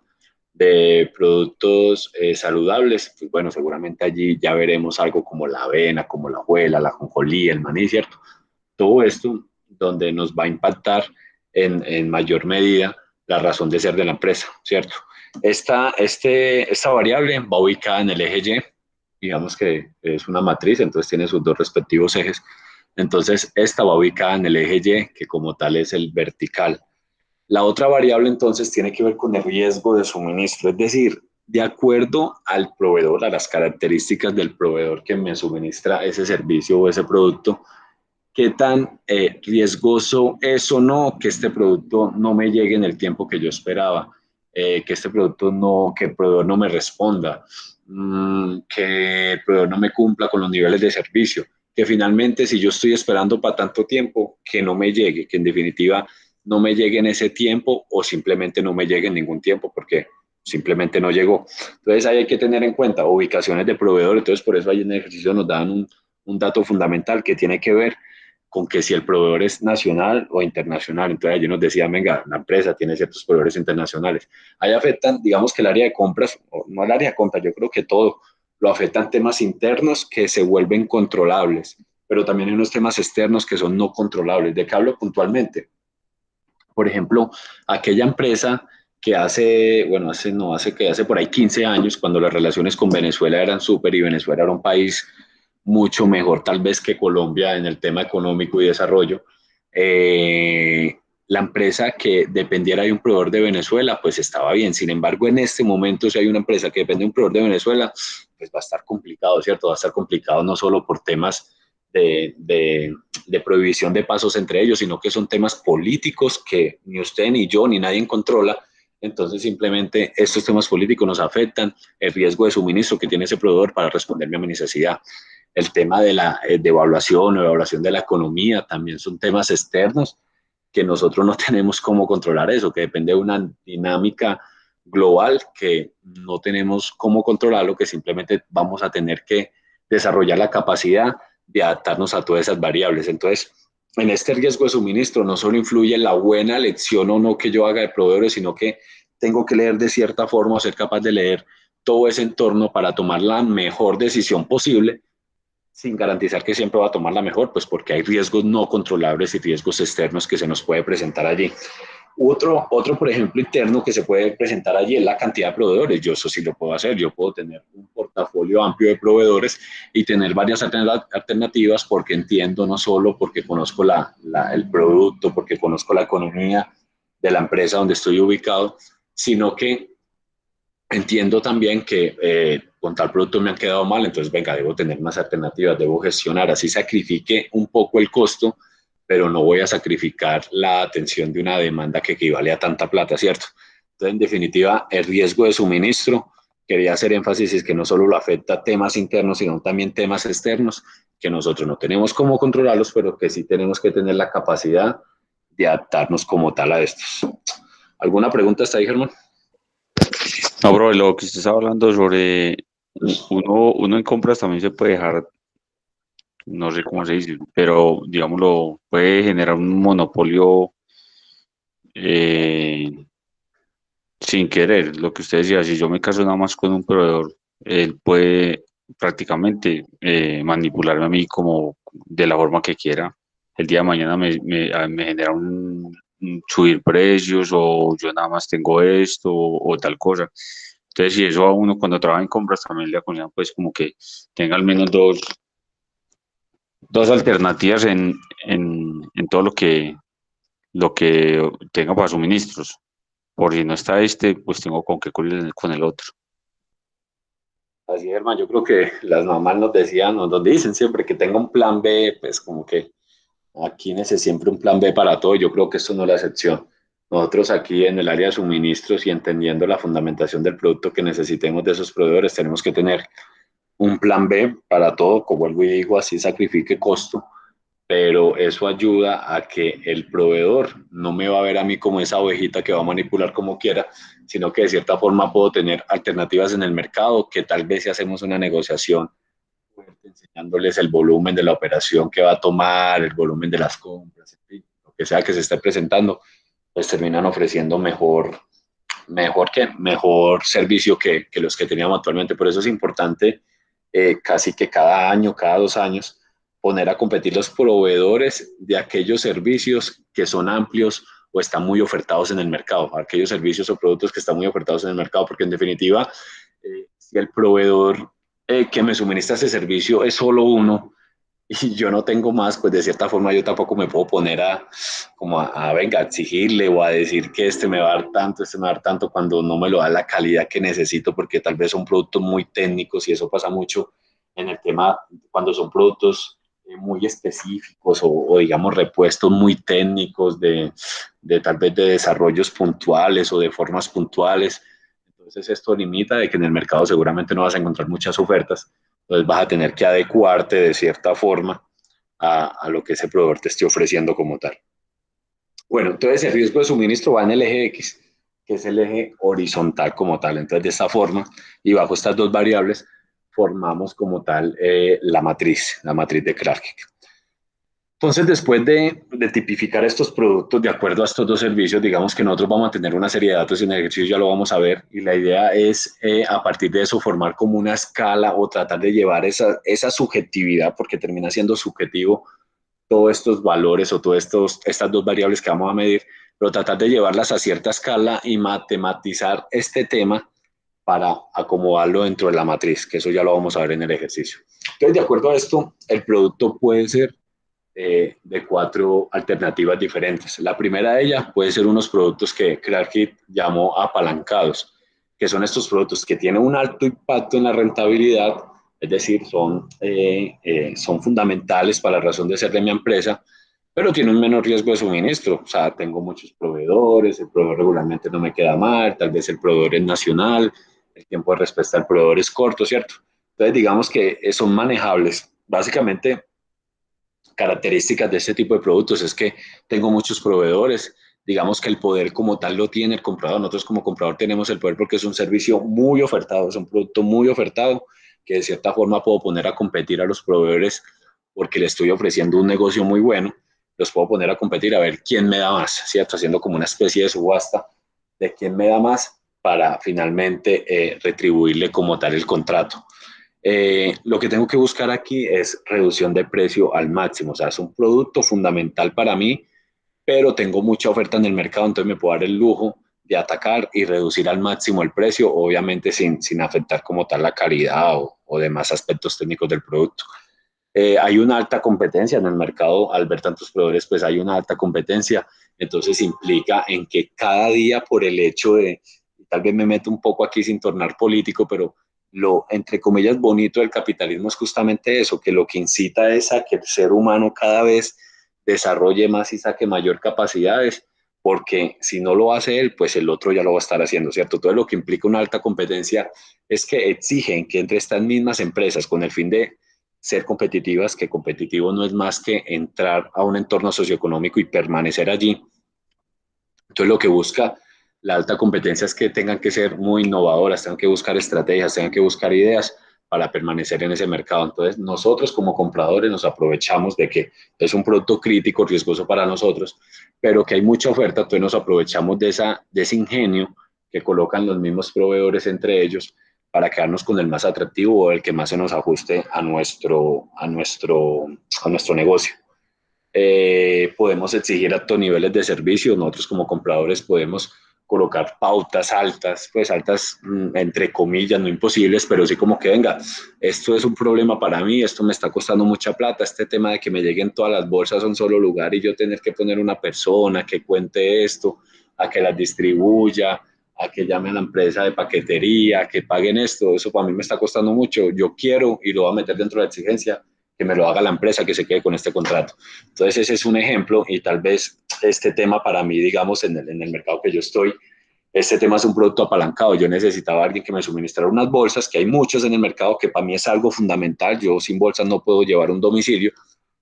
de productos saludables, pues bueno, seguramente allí ya veremos algo como la avena, como la hojuela, la ajonjolí, el maní, ¿cierto? Todo esto donde nos va a impactar en mayor medida la razón de ser de la empresa, ¿cierto? Esta variable va ubicada en el eje Y, digamos que es una matriz, entonces tiene sus dos respectivos ejes, Entonces, esta va ubicada en el eje Y, que como tal es el vertical. La otra variable entonces tiene que ver con el riesgo de suministro, es decir, de acuerdo al proveedor, a las características del proveedor que me suministra ese servicio o ese producto, qué tan riesgoso es o no que este producto no me llegue en el tiempo que yo esperaba, que este producto no, que el proveedor no me responda, que el proveedor no me cumpla con los niveles de servicio, que finalmente si yo estoy esperando para tanto tiempo, que no me llegue, que en definitiva no me llegue en ese tiempo o simplemente no me llegue en ningún tiempo porque simplemente no llegó. Entonces ahí hay que tener en cuenta ubicaciones de proveedores, entonces por eso ahí en el ejercicio nos dan un dato fundamental que tiene que ver con que si el proveedor es nacional o internacional. Entonces allí nos decían, venga, la empresa tiene ciertos proveedores internacionales. Ahí afectan, digamos que el área de compras, o no el área de compras, yo creo que todo, lo afectan temas internos que se vuelven controlables, pero también hay unos temas externos que son no controlables. ¿De qué hablo puntualmente? Por ejemplo, aquella empresa que hace, bueno, hace por ahí 15 años, cuando las relaciones con Venezuela eran súper y Venezuela era un país mucho mejor tal vez que Colombia en el tema económico y desarrollo, la empresa que dependiera de un proveedor de Venezuela, pues estaba bien. Sin embargo, en este momento, si hay una empresa que depende de un proveedor de Venezuela, pues va a estar complicado, ¿cierto? Va a estar complicado no solo por temas de prohibición de pasos entre ellos, sino que son temas políticos que ni usted, ni yo, ni nadie controla. Entonces, simplemente estos temas políticos nos afectan, el riesgo de suministro que tiene ese proveedor para responderme a mi necesidad. El tema de la de evaluación o evaluación de la economía también son temas externos que nosotros no tenemos cómo controlar eso, que depende de una dinámica global que no tenemos cómo controlarlo, que simplemente vamos a tener que desarrollar la capacidad de adaptarnos a todas esas variables. Entonces, en este riesgo de suministro no solo influye la buena elección o no que yo haga de proveedores, sino que tengo que leer de cierta forma o ser capaz de leer todo ese entorno para tomar la mejor decisión posible, sin garantizar que siempre va a tomar la mejor, pues porque hay riesgos no controlables y riesgos externos que se nos puede presentar allí. Otro, por ejemplo, interno que se puede presentar allí es la cantidad de proveedores. Yo eso sí lo puedo hacer. Yo puedo tener un portafolio amplio de proveedores y tener varias alternativas porque entiendo, no solo porque conozco el producto, porque conozco la economía de la empresa donde estoy ubicado, sino que entiendo también que con tal producto me han quedado mal, entonces venga, debo tener más alternativas, debo gestionar, así sacrifique un poco el costo, pero no voy a sacrificar la atención de una demanda que equivale a tanta plata, ¿cierto? Entonces, en definitiva, el riesgo de suministro, quería hacer énfasis, es que no solo lo afecta a temas internos, sino también temas externos, que nosotros no tenemos cómo controlarlos, pero que sí tenemos que tener la capacidad de adaptarnos como tal a estos. ¿Alguna pregunta hasta ahí, Germán? No, bro, lo que usted estaba hablando sobre uno en compras también se puede dejar, no sé cómo se dice, pero digámoslo, puede generar un monopolio eh, sin querer. Lo que usted decía, si yo me caso nada más con un proveedor, él puede prácticamente manipularme a mí como de la forma que quiera. El día de mañana me genera un subir precios o yo nada más tengo esto o tal cosa. Entonces, si eso a uno cuando trabaja en compras también le aconseja pues como que tenga al menos dos alternativas en todo lo que tenga para suministros. Por si no está este, pues tengo con qué cubrir con el otro. Así es, hermano, yo creo que las mamás nos decían, nos dicen siempre que tenga un plan B, pues como que aquí necesita siempre un plan B para todo. Yo creo que esto no es la excepción. Nosotros aquí en el área de suministros y entendiendo la fundamentación del producto que necesitemos de esos proveedores, tenemos que tener un plan B para todo, como vuelvo y digo, así sacrifique costo, pero eso ayuda a que el proveedor no me va a ver a mí como esa ovejita que va a manipular como quiera, sino que de cierta forma puedo tener alternativas en el mercado que tal vez si hacemos una negociación enseñándoles el volumen de la operación que va a tomar, el volumen de las compras, en fin, lo que sea que se esté presentando, pues terminan ofreciendo mejor servicio que los que teníamos actualmente. Por eso es importante casi que cada año, cada 2 años, poner a competir los proveedores de aquellos servicios que son amplios o están muy ofertados en el mercado, aquellos servicios o productos que están muy ofertados en el mercado, porque en definitiva, si el proveedor que me suministra ese servicio es solo uno, y yo no tengo más, pues de cierta forma yo tampoco me puedo poner venga, a exigirle o a decir que este me va a dar tanto, este me va a dar tanto, cuando no me lo da la calidad que necesito, porque tal vez son productos muy técnicos y eso pasa mucho en el tema cuando son productos muy específicos o digamos repuestos muy técnicos de tal vez de desarrollos puntuales o de formas puntuales. Entonces esto limita de que en el mercado seguramente no vas a encontrar muchas ofertas, entonces vas a tener que adecuarte de cierta forma a lo que ese proveedor te esté ofreciendo como tal. Bueno, entonces el riesgo de suministro va en el eje X, que es el eje horizontal como tal. Entonces de esta forma y bajo estas dos variables formamos como tal la matriz de Clark. Entonces, después de tipificar estos productos de acuerdo a estos dos servicios, digamos que nosotros vamos a tener una serie de datos y en el ejercicio ya lo vamos a ver, y la idea es a partir de eso formar como una escala o tratar de llevar esa subjetividad, porque termina siendo subjetivo todos estos valores o todas estas dos variables que vamos a medir, pero tratar de llevarlas a cierta escala y matematizar este tema para acomodarlo dentro de la matriz, que eso ya lo vamos a ver en el ejercicio. Entonces, de acuerdo a esto, el producto puede ser de cuatro alternativas diferentes. La primera de ellas puede ser unos productos que Clarkit llamó apalancados, que son estos productos que tienen un alto impacto en la rentabilidad, es decir, son fundamentales para la razón de ser de mi empresa, pero tiene un menor riesgo de suministro. O sea, tengo muchos proveedores, el proveedor regularmente no me queda mal, tal vez el proveedor es nacional, el tiempo de respuesta del proveedor es corto, ¿cierto? Entonces, digamos que son manejables. Básicamente, características de este tipo de productos es que tengo muchos proveedores, digamos que el poder como tal lo tiene el comprador, nosotros como comprador tenemos el poder porque es un servicio muy ofertado, es un producto muy ofertado que de cierta forma puedo poner a competir a los proveedores porque le estoy ofreciendo un negocio muy bueno, los puedo poner a competir a ver quién me da más, ¿cierto? Haciendo como una especie de subasta de quién me da más para finalmente retribuirle como tal el contrato. Lo que tengo que buscar aquí es reducción de precio al máximo, o sea, es un producto fundamental para mí, pero tengo mucha oferta en el mercado, entonces me puedo dar el lujo de atacar y reducir al máximo el precio, obviamente sin afectar como tal la calidad o demás aspectos técnicos del producto. Hay una alta competencia en el mercado, al ver tantos proveedores, pues hay una alta competencia, entonces implica en que cada día por el hecho de, tal vez me meto un poco aquí sin tornar político, pero lo, entre comillas, bonito del capitalismo es justamente eso, que lo que incita es a que el ser humano cada vez desarrolle más y saque mayor capacidades, porque si no lo hace él, pues el otro ya lo va a estar haciendo, ¿cierto? Todo lo que implica una alta competencia es que exigen que entre estas mismas empresas con el fin de ser competitivas, que competitivo no es más que entrar a un entorno socioeconómico y permanecer allí. Entonces lo que busca la alta competencia es que tengan que ser muy innovadoras, tengan que buscar estrategias, tengan que buscar ideas para permanecer en ese mercado. Entonces nosotros como compradores nos aprovechamos de que es un producto crítico, riesgoso para nosotros, pero que hay mucha oferta, entonces nos aprovechamos de ese ingenio que colocan los mismos proveedores entre ellos para quedarnos con el más atractivo o el que más se nos ajuste a nuestro negocio. Podemos exigir altos niveles de servicio, nosotros como compradores podemos colocar pautas altas, pues altas entre comillas, no imposibles, pero sí como que venga, esto es un problema para mí, esto me está costando mucha plata, este tema de que me lleguen todas las bolsas a un solo lugar y yo tener que poner una persona que cuente esto, a que las distribuya, a que llame a la empresa de paquetería, a que paguen esto, eso para mí me está costando mucho, yo quiero y lo voy a meter dentro de la exigencia, que me lo haga la empresa, que se quede con este contrato. Entonces ese es un ejemplo y tal vez este tema para mí, digamos, en el mercado que yo estoy, este tema es un producto apalancado. Yo necesitaba a alguien que me suministrara unas bolsas, que hay muchos en el mercado, que para mí es algo fundamental. Yo sin bolsas no puedo llevar un domicilio,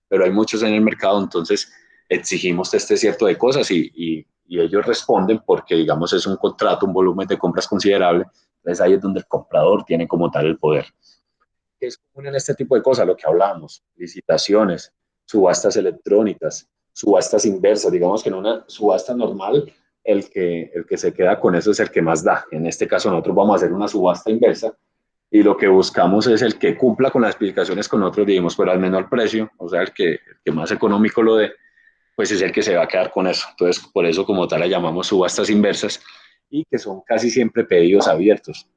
pero hay muchos en el mercado, entonces exigimos este cierto de cosas y ellos responden porque, digamos, es un contrato, un volumen de compras considerable. Entonces ahí es donde el comprador tiene como tal el poder. ¿Qué es común en este tipo de cosas? Lo que hablamos, licitaciones, subastas electrónicas, subastas inversas. Digamos que en una subasta normal, el que se queda con eso es el que más da. En este caso, nosotros vamos a hacer una subasta inversa y lo que buscamos es el que cumpla con las especificaciones con nosotros dimos, pero al menor precio, o sea, el que más económico lo dé, pues es el que se va a quedar con eso. Entonces, por eso como tal la llamamos subastas inversas y que son casi siempre pedidos abiertos.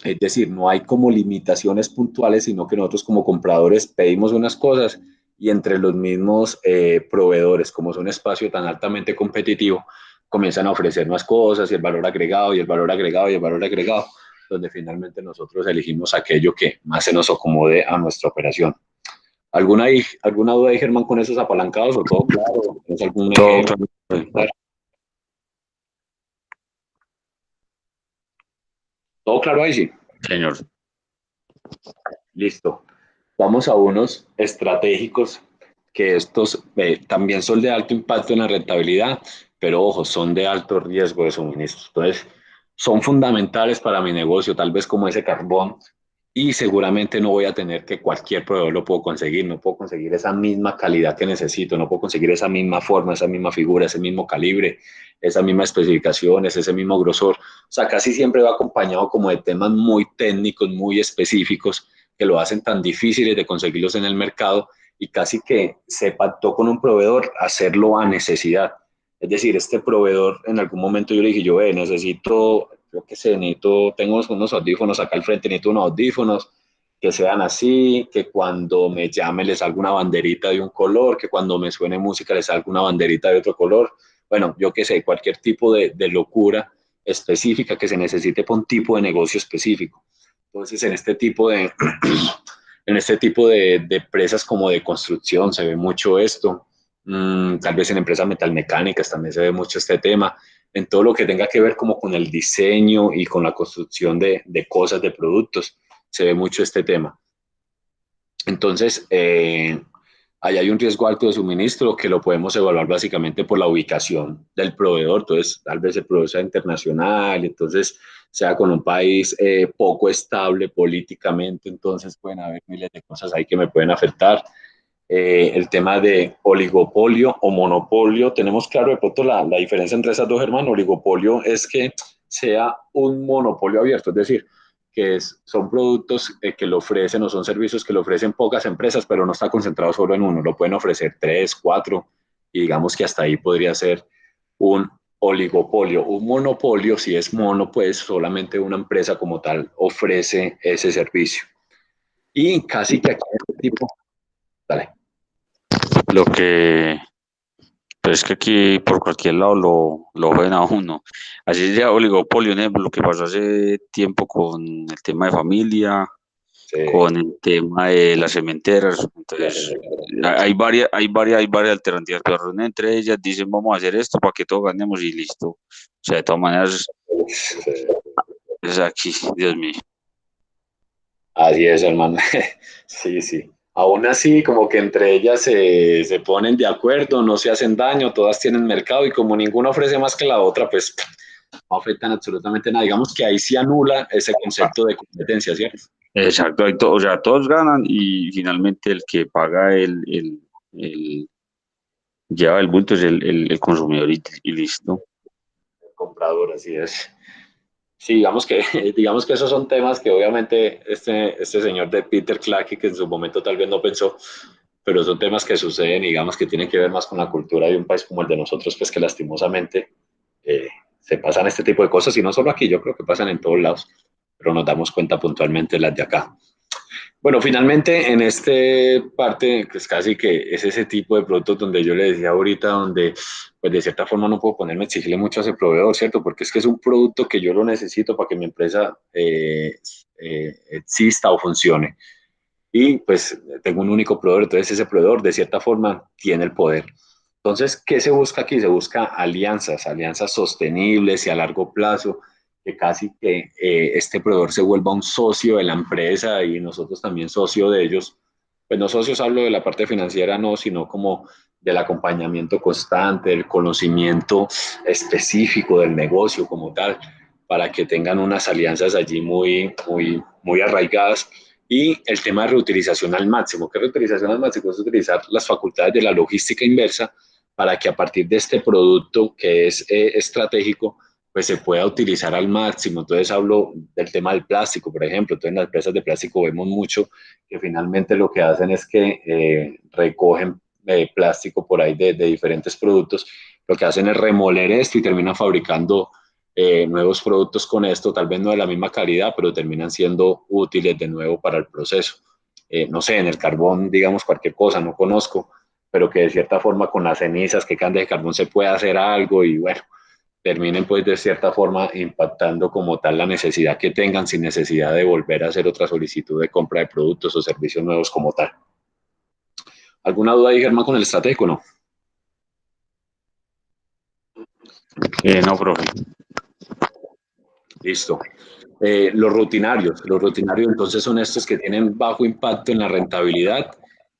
Es decir, no hay como limitaciones puntuales, sino que nosotros como compradores pedimos unas cosas y entre los mismos proveedores, como es un espacio tan altamente competitivo, comienzan a ofrecer más cosas y el valor agregado y el valor agregado y el valor agregado, donde finalmente nosotros elegimos aquello que más se nos acomode a nuestra operación. ¿Alguna duda ahí, Germán, con esos apalancados o todo claro? ¿Tienes algún Todo ejemplo? claro. ¿Todo claro ahí? Sí. Señor. Listo. Vamos a unos estratégicos que estos también son de alto impacto en la rentabilidad, pero ojo, son de alto riesgo de suministro. Entonces, son fundamentales para mi negocio, tal vez como ese carbón, y seguramente no voy a tener que cualquier proveedor lo puedo conseguir, no puedo conseguir esa misma calidad que necesito, no puedo conseguir esa misma forma, esa misma figura, ese mismo calibre, esa misma especificaciones, ese mismo grosor. O sea, casi siempre va acompañado como de temas muy técnicos, muy específicos, que lo hacen tan difíciles de conseguirlos en el mercado y casi que se pactó con un proveedor hacerlo a necesidad. Es decir, este proveedor en algún momento yo le dije, yo necesito, yo qué sé, necesito, tengo unos audífonos acá al frente, necesito unos audífonos que sean así, que cuando me llame les salga una banderita de un color, que cuando me suene música les salga una banderita de otro color. Bueno, yo qué sé, cualquier tipo de locura específica que se necesite para un tipo de negocio específico. Entonces, en este tipo de empresas como de construcción se ve mucho esto. Tal vez en empresas metalmecánicas también se ve mucho este tema. En todo lo que tenga que ver como con el diseño y con la construcción de cosas, de productos, se ve mucho este tema. Entonces, ahí hay un riesgo alto de suministro que lo podemos evaluar básicamente por la ubicación del proveedor. Entonces, tal vez el proveedor sea internacional, entonces sea con un país poco estable políticamente, entonces pueden haber miles de cosas ahí que me pueden afectar. El tema de oligopolio o monopolio, tenemos claro de pronto la diferencia entre esas dos, hermanos. Oligopolio es que sea un monopolio abierto, es decir, son productos que lo ofrecen o son servicios que lo ofrecen pocas empresas, pero no está concentrado solo en uno, lo pueden ofrecer tres, cuatro, y digamos que hasta ahí podría ser un oligopolio. Un monopolio, si es mono, pues solamente una empresa como tal ofrece ese servicio. Y casi que aquí en este tipo, dale. Lo que, pero es que aquí por cualquier lado lo ven a uno. Así sea oligopolio, ¿no? Lo que pasó hace tiempo con el tema de familia, Sí, con el tema de las cementeras. Entonces, hay varias alternativas, pero una entre ellas dicen vamos a hacer esto para que todos ganemos y listo. O sea, de todas maneras, es aquí, Dios mío. así es, hermano. Sí, sí. Aún así, como que entre ellas se ponen de acuerdo, no se hacen daño, todas tienen mercado y como ninguna ofrece más que la otra, pues no afectan absolutamente nada. Digamos que ahí se anula ese concepto de competencia, ¿cierto? Exacto, o sea, todos ganan y finalmente el que paga el- lleva el bulto es el consumidor y listo. El comprador, así es. Sí, digamos que esos son temas que obviamente este señor de Peter Clacky, que en su momento tal vez no pensó, pero son temas que suceden y digamos que tienen que ver más con la cultura de un país como el de nosotros, pues que lastimosamente se pasan este tipo de cosas y no solo aquí, yo creo que pasan en todos lados, pero nos damos cuenta puntualmente las de acá. Bueno, finalmente en este parte, pues casi que es ese tipo de productos donde yo le decía ahorita, donde pues de cierta forma no puedo ponerme a exigirle mucho a ese proveedor, ¿cierto? Porque es que es un producto que yo lo necesito para que mi empresa exista o funcione. Y pues tengo un único proveedor, entonces ese proveedor de cierta forma tiene el poder. Entonces, ¿qué se busca aquí? Se busca alianzas, alianzas sostenibles y a largo plazo, que casi que este proveedor se vuelva un socio de la empresa y nosotros también socio de ellos. Pues no socios hablo de la parte financiera, no, sino como del acompañamiento constante, del conocimiento específico del negocio como tal, para que tengan unas alianzas allí muy, muy, muy arraigadas. Y el tema de reutilización al máximo. ¿Qué reutilización al máximo? Es utilizar las facultades de la logística inversa para que a partir de este producto que es estratégico, pues se pueda utilizar al máximo. Entonces hablo del tema del plástico, por ejemplo. Entonces en las empresas de plástico vemos mucho que finalmente lo que hacen es que recogen plástico por ahí de diferentes productos. Lo que hacen es remoler esto y terminan fabricando nuevos productos con esto, tal vez no de la misma calidad, pero terminan siendo útiles de nuevo para el proceso. No sé, en el carbón, digamos cualquier cosa, no conozco, pero que de cierta forma con las cenizas que quedan de carbón se puede hacer algo y bueno, terminen pues de cierta forma impactando como tal la necesidad que tengan sin necesidad de volver a hacer otra solicitud de compra de productos o servicios nuevos como tal. ¿Alguna duda ahí, Germán, con el estratégico? No. No, profe. Listo. Los rutinarios entonces son estos que tienen bajo impacto en la rentabilidad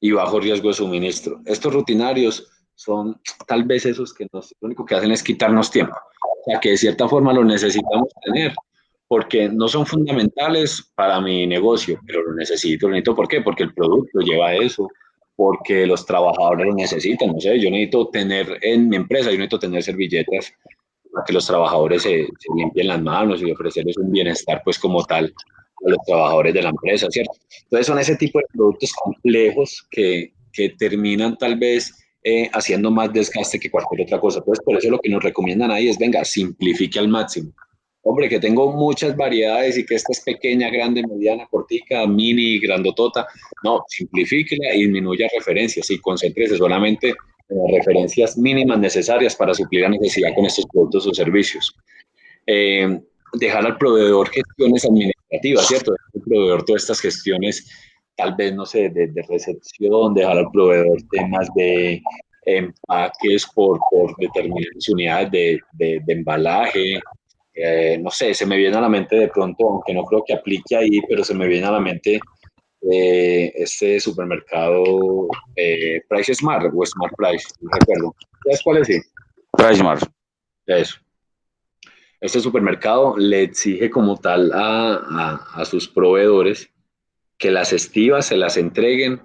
y bajo riesgo de suministro. Estos rutinarios son tal vez esos que lo único que hacen es quitarnos tiempo, o sea que de cierta forma lo necesitamos tener, porque no son fundamentales para mi negocio, pero lo necesito, ¿por qué? Porque el producto lleva eso, porque los trabajadores lo necesitan, no sé, yo necesito tener en mi empresa, yo necesito tener servilletas para que los trabajadores se limpien las manos y ofrecerles un bienestar pues como tal a los trabajadores de la empresa, ¿cierto? Entonces son ese tipo de productos complejos que terminan tal vez haciendo más desgaste que cualquier otra cosa. Entonces por eso lo que nos recomiendan ahí es, venga, simplifique al máximo. Hombre, que tengo muchas variedades y que esta es pequeña, grande, mediana, cortica, mini, grandotota. No, simplifíquela y disminuya referencias y concéntrese solamente referencias mínimas necesarias para suplir la necesidad con estos productos o servicios. Dejar al proveedor gestiones administrativas, ¿cierto? Dejar al proveedor todas estas gestiones, tal vez, no sé, de recepción, dejar al proveedor temas de empaques por determinadas unidades de embalaje. No sé, se me viene a la mente de pronto, aunque no creo que aplique ahí, pero se me viene a la mente este supermercado Price Smart o Smart Price, no recuerdo. ¿Sabes cuál es? Sí, PriceSmart. eso. Este supermercado le exige como tal a sus proveedores que las estivas se las entreguen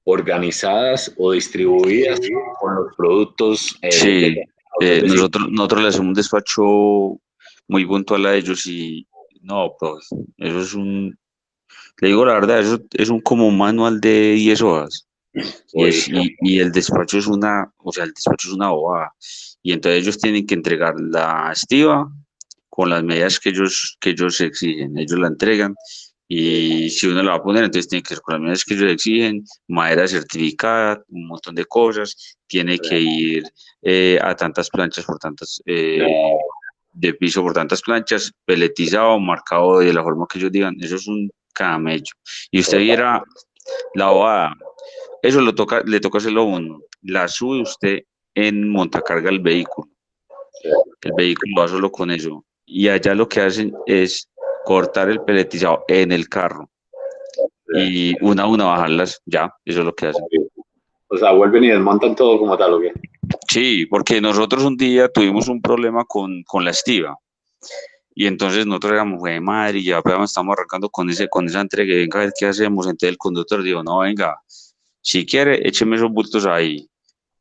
organizadas o distribuidas con los productos Sí, es decir, nosotros le hacemos un despacho muy puntual a ellos y no, pues eso es le digo la verdad, eso es como un manual de 10 hojas y el despacho es o sea, el despacho es una bobada. Y entonces ellos tienen que entregar la estiva con las medidas que ellos exigen. Ellos la entregan y si uno la va a poner, entonces tiene que ser con las medidas que ellos exigen, madera certificada, un montón de cosas, tiene que ir a tantas planchas por tantas, de piso por tantas planchas, peletizado, marcado de la forma que ellos digan, eso es un camello. Y usted viera la bobada, eso le toca hacerlo a uno, la sube usted en montacarga el vehículo. El vehículo va solo con eso. Y allá lo que hacen es cortar el peletizado en el carro y una a una bajarlas, ya, eso es lo que hacen. o sea, vuelven y desmontan todo como tal, ¿o qué? Sí, porque nosotros un día tuvimos un problema con la estiva y entonces nosotros éramos, de madre, y ya apenas estamos arrancando con esa entrega, y venga a ver qué hacemos. Entonces el conductor dijo, no, venga, si quiere, écheme esos bultos ahí,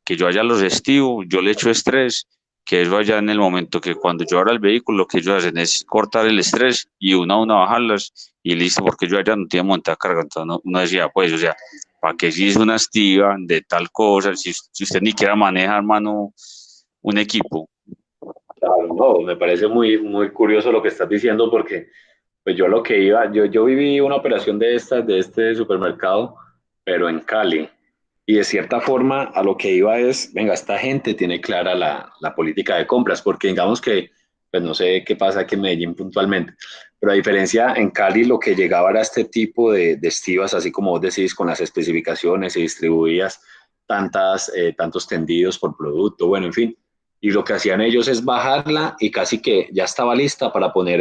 que yo allá los estivo, yo le echo estrés, que eso allá en el momento que cuando yo abra el vehículo, lo que ellos hacen es cortar el estrés y una a una bajarlas y listo, porque yo allá no tenía montada carga. Entonces uno decía, pues, o sea, ¿para qué si es una estiva de tal cosa? Si usted ni quiera manejar, hermano, un equipo. Claro, no, me parece muy, muy curioso lo que estás diciendo porque pues yo lo que iba, yo viví una operación de estas, de este supermercado, pero en Cali. Y de cierta forma a lo que iba es, venga, esta gente tiene clara la política de compras, porque digamos que, pues no sé qué pasa aquí en Medellín puntualmente, pero a diferencia en Cali lo que llegaba era este tipo de estivas, así como vos decís, con las especificaciones y distribuías tantos tendidos por producto, bueno, en fin. Y lo que hacían ellos es bajarla y casi que ya estaba lista para poner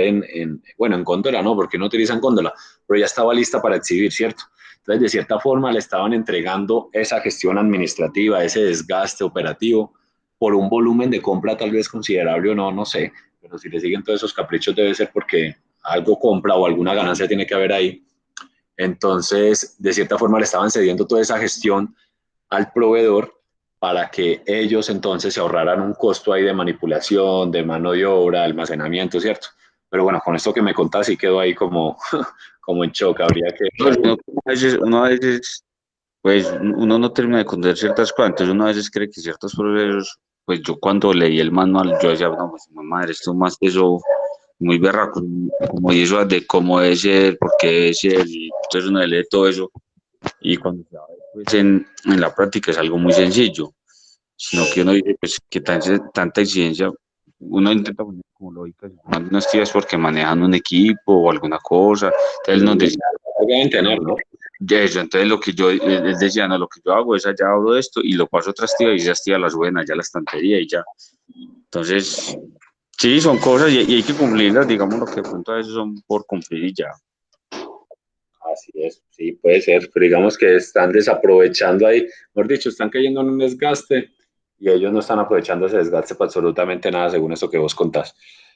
bueno, en góndola, no, porque no utilizan góndola, pero ya estaba lista para exhibir, ¿cierto? Entonces, de cierta forma, le estaban entregando esa gestión administrativa, ese desgaste operativo, por un volumen de compra tal vez considerable o no, no sé, pero si le siguen todos esos caprichos debe ser porque algo compra o alguna ganancia tiene que haber ahí. Entonces, de cierta forma, le estaban cediendo toda esa gestión al proveedor para que ellos entonces se ahorraran un costo ahí de manipulación, de mano de obra, almacenamiento, ¿cierto? Pero bueno, con esto que me contás sí quedó ahí como, como en shock, habría que... No, uno a veces, pues, uno no termina de conocer ciertas cosas, entonces uno a veces cree que ciertos procesos pues yo cuando leí el manual, yo decía, no, pues, madre, esto más que eso, muy berraco, como y eso de cómo debe ser, por qué debe ser, y entonces uno lee todo eso, y cuando se va a ver, pues en la práctica es algo muy sencillo, sino que uno dice, pues, que tanta exigencia, uno intenta poner como lógica, si cuando uno estudia es porque manejan un equipo o alguna cosa, entonces nos decía, Deben tener, ¿no? ya eso, entonces lo que yo, él decía, no, lo que yo hago es allá abro esto y lo paso a otra tía y esa tía la suben allá a la estantería y ya. Entonces, sí, son cosas y hay que cumplirlas, digamos, lo que de pronto a veces son por cumplir y ya. Así es, sí, puede ser, pero digamos que están desaprovechando ahí, mejor dicho, están cayendo en un desgaste y ellos no están aprovechando ese desgaste para absolutamente nada, según eso que vos contás.